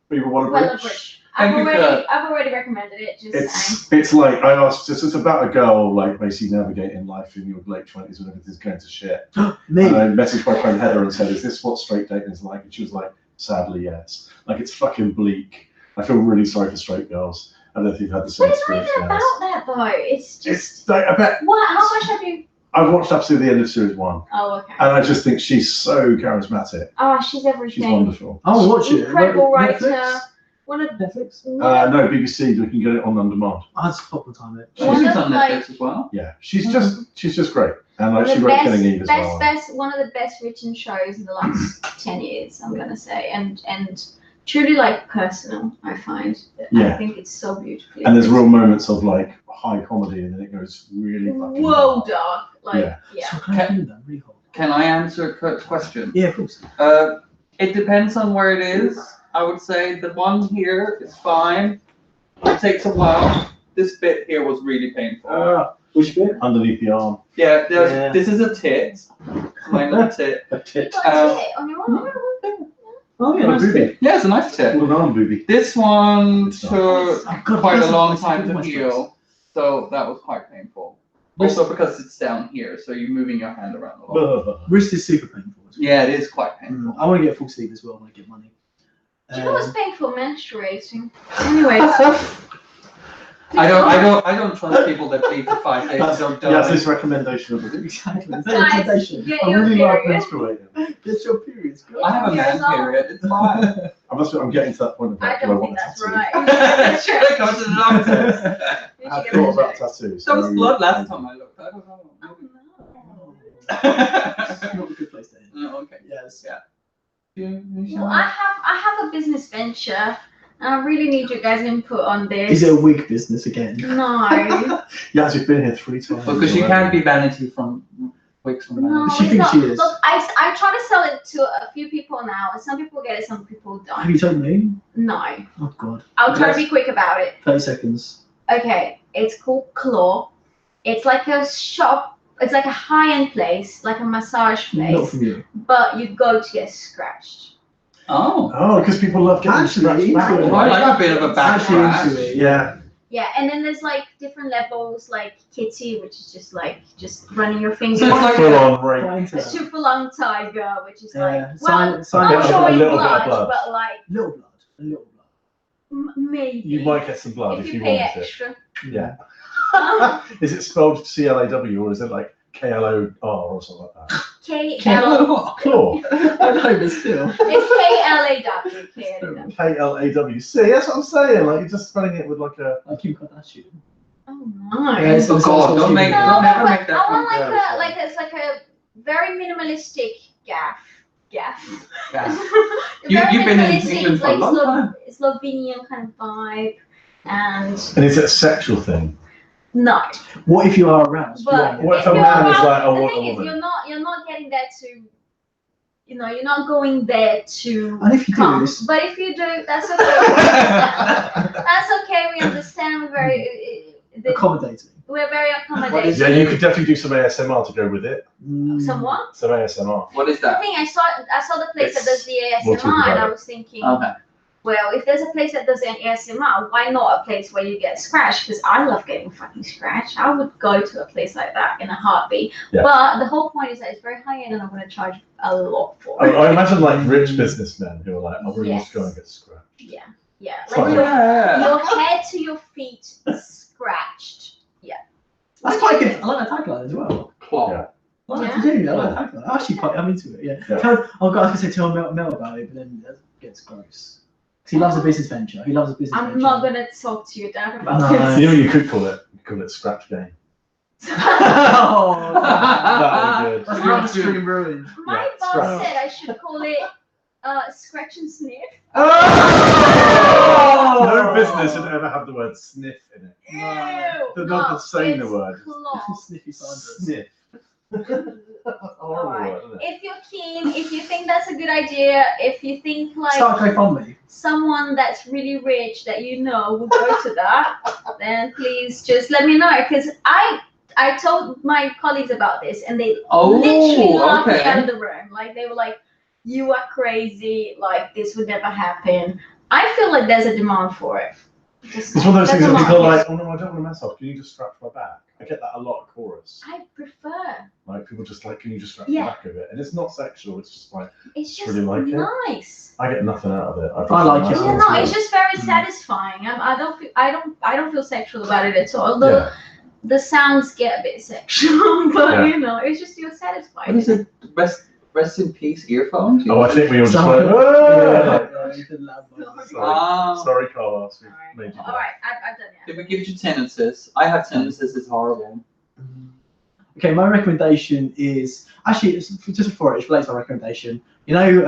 Phoebe Waller-Bridge. Well, Thank you for that. I've already recommended it. Just saying. It's like I asked. It's about a girl like basically navigating life in your late 20s when everything's going to shit. Me. And I messaged my friend Heather and said, "Is this what straight dating is like?" And she was like, "Sadly, yes. Like it's fucking bleak. I feel really sorry for straight girls. I don't know if you've had the same But it's not experience." even about that though. It's just. It's like I bet What? How much have you? I've watched up to the end of series 1, Oh, okay. and I just think she's so charismatic. Oh, she's everything. She's wonderful. I'll watch it. Incredible writer. Netflix? One of Netflix? No, BBC. We can get it on demand. I'll just pop the time it. She's One on of, Netflix as well. Yeah, she's just great, and like one she of wrote the Killing Eve as well. one of the best written shows in the last 10 years. I'm gonna say, and truly like personal. I find. I Yeah. think it's so beautifully. And there's written. real moments of like high comedy, and then it goes really fucking. Whoa, dark. Like yeah. So can I do that? Really hard. Can I answer Kurt's question? Yeah, of course. It depends on where it is. I would say the one here is fine. It takes a while. This bit here was really painful. Which bit? Underneath the arm. Yeah, Yeah. this is a tit. My little tit. A tit. You got it on your arm. Oh yeah, What a nice booby. bit. Yeah, it's a nice tit. Well, an arm booby. This one It's not. took Oh, God, quite a that's long nice. time to That's nice. heal, so that was quite painful. Also because it's down here, so you're moving your hand around a lot. Wrist is super painful. as well. Yeah, it is quite painful. I want to get full sleeve as well when I get money. Do you know what's painful? Menstruating. Anyway. I don't trust people that bleed for 5 days and don't die. Yes, this recommendation of the Exactly. Is that Guys, recommendation? get I your really like period. menstruating. Get your periods, girl. I have a man period. It's fine. I'm getting to that point of I life where don't want think a that's tattoo. right. Should I go to the doctor? We I should get thought rid of about it. tattoos. There was blood last time I looked. I don't know. Oh, no. Not a good place to end. No, okay. Yes. Well, I have a business venture. And I really need your guys' input on this. Is it a wig business again? No. Yeah, you've been here 3 times. Because you can't be vanity from weeks from No, now. She it's thinks not. she is. Look, I try to sell it to a few people now, and some people get it, some people Have don't. you told me? No. Oh God. I'll try to Yes. be quick about it. 30 seconds. Okay, it's called Claw. It's like a shop. It's like a high-end place, like a massage Not place, from you. but you go to get scratched. Oh. Oh, because people love getting Actually, scratched back. into it. I like a bit of a back Actually scratch. into it. Yeah. Yeah, and then there's like different levels, like kitty, which is just like running your fingers. So it's like Full on rape. Quite into A that. super long tiger, which is Yeah, like, sign- well, sign not it. showing A little bit of blood, blood. but like Little blood. A little blood. maybe. You might get some blood if if you you pay want extra. it. Yeah. Is it spelled CLAW or is it like KLOR or something like that? KL. Claw. I know, but still. It's KLAW. KLAW. See, that's what I'm saying. Like you're just spelling it with like a. Like Kim Kardashian. Oh no. Yeah, it's- Oh God, don't make, No, don't ever but make that. I want Yeah, like it's like a very minimalistic gaff. Yeah. Very You've been in minimalistic, England for a like long time. Slovenian kind of vibe, and And is it a sexual thing? no. What if you are aroused? But What if if a you're man is around- like, I the want a thing is, woman? you're not getting there to, you're not going there to And if you do come. this- But if you do, that's okay. That's okay. We understand. Accommodating. We're very What accommodating. is Yeah, you could definitely do some ASMR to go with it. Somewhat. Some ASMR. What is The that? thing I saw the place that does the We'll talk ASMR, and about I it. was thinking, Okay. well, if there's a place that does an ASMR, why not a place where you get scratched? Because I love getting fucking scratched. I would go to a place like that in a heartbeat. Yeah. But the whole point is that it's very high end, and I'm going to charge a lot for I, it. I imagine like rich businessmen who are like, I really want to go and get scratched. Yeah, yeah. Oh, Like yeah. your head to your feet scratched. That's quite good. I like that tagline as well. Claw. Yeah. I like Yeah. to do. I like that tagline. Actually, I'm into it. Yeah. Yeah. Oh God, I was gonna say tell Mel about it, but then it gets gross. 'Cause he loves a business venture. He loves a business I'm venture. not going to talk to your dad about No. this. You know what you could call it? You could call it scratch game. Oh, That would be that's good. not extreme ruin. My Yeah, boss scratch. said I should call it scratch and sniff. No business would ever have the word sniff in it. Ew. They're not saying the word. Claw. Sniffy Sandra. Sniff. Horrible word, isn't it? If you're keen, if you think that's a good idea, if you think like Start GoFundMe. someone that's really rich that you know will go to that, then please just let me know, because I told my colleagues about this and they literally laughed me out of the room. Like they were like, "You are crazy! Like this would never happen." I feel like there's a demand for it. It's one of those That's things a that people are market. like, oh no, I don't want to mess up. Can you just scratch my back? I get that a lot at chorus. I prefer. Like people just like, can you just scratch Yeah. the back of it? And it's not sexual. It's just like, It's just really like it. nice. I get nothing out of it. I like it. Yeah, no, it's just very satisfying. I don't feel sexual about it at all. Although Yeah. the sounds get a bit sexual, but Yeah. you know, it's just you're satisfied. What is it? Rest in peace earphones? Oh, I think we were just Sorry. like, "Ah!" Ah. Sorry, Carlos. We made you All right, I've done it. Did we give you tendencies? I have tendencies. It's horrible. Okay, my recommendation is actually it's just before it relates to my recommendation. You know,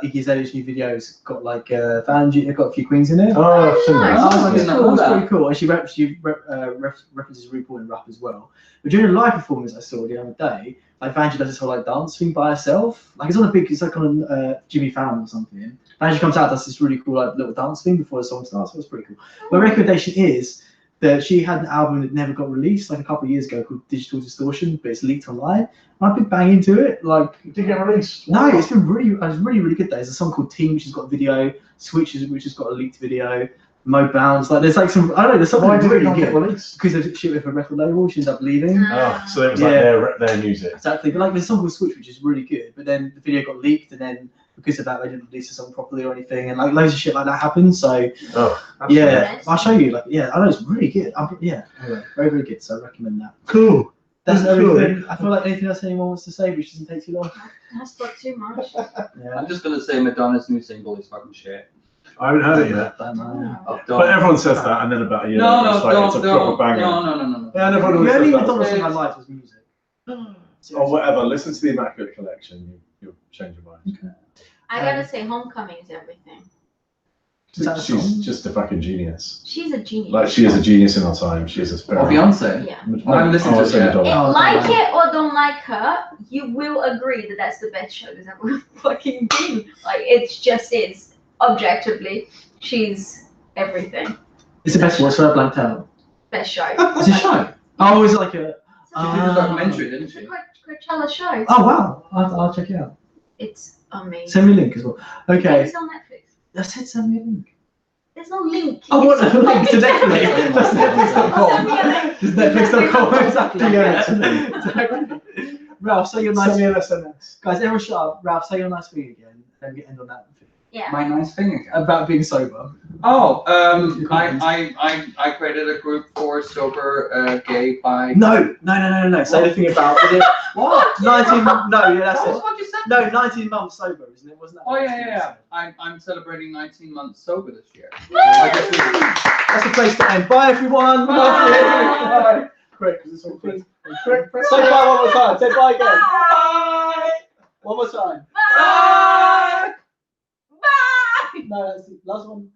Iggy Azalea's new video's got like it's got a few queens in it. Oh, I've seen Nice. that. Oh, it's Yeah. cool. It's Yeah. pretty cool. And she references RuPaul and Rap as well. But during a live performance I saw the other day, like Vanjie does this whole like dance thing by herself. Like it's like on Jimmy Fallon or something. Vanjie comes out, does this really cool like little dance thing before the song starts. It was pretty cool. My recommendation is that she had an album that never got released like a couple of years ago called Digital Distortion, but it's leaked online. And I've been banging to it. Like Did it get released? no, it's been really good. There's a song called Team, which has got a video. Switch, which has got a leaked video. Mo Bounce, like there's like some. I don't know. There's something Why did it really not get good released? because there's shit with a record label. She ended up leaving. Oh, so it was like Yeah. their music. Exactly, but like there's a song called Switch, which is really good. But then the video got leaked, and then because of that, they didn't release the song properly or anything, and like loads of shit like that happened. So Oh, yeah, I'll show you. Like yeah, I know it's really good. Yeah, anyway, very good. So I recommend that. cool. That's That's everything. I feel like anything else anyone wants to say, which doesn't take too long. I spoke too much. Yeah. I'm just gonna say Madonna's new single is fucking shit. I haven't heard it yet. Don't know. Oh, But everyone says that, and then about a year No, later, no, it's like it's a proper banger. no. Yeah, and everyone The always only says that. Madonna song I liked was music. Oh, whatever. Listen to the Immaculate Collection. You'll change your mind. I gotta say, Homecoming is everything. She's just a fucking genius. She's a genius. Like she is a genius in our time. She is a Or Beyonce. Yeah. I haven't listened to it yet. Like it or don't like her, you will agree that that's the best show there's ever fucking been. Like it just is. Objectively, she's everything. It's the best one. So blank out. Best show. It's a show. Oh, it's like a. She did a documentary, didn't It's a she? Coachella show. Oh wow! I'll check it out. It's amazing. Send me a link as well. Okay. It's on Netflix. I said send me a link. There's no link. I want a link to Send me a Netflix. link. That's Send me a Netflix.com. link. Just Netflix.com. Exactly. Yeah. Exactly. Ralph, say your nice. Send me an SMS. Guys, everyone shut up. Ralph, say your nice thing again. Then we end on that. Yeah. My nice thing again. About being sober. Oh, I created a group for sober gay bi. No. Say the thing about is it What? 19? No, yeah, that's That was it. what you said. No, 19 months sober, isn't it? Wasn't that? Oh yeah. I'm celebrating 19 months sober this year. That's the place to end. Bye, everyone. Bye. Quick, because it's all quick. Say bye one more time. Say bye again. Bye. One more time. Bye. Bye. No, that's the last one.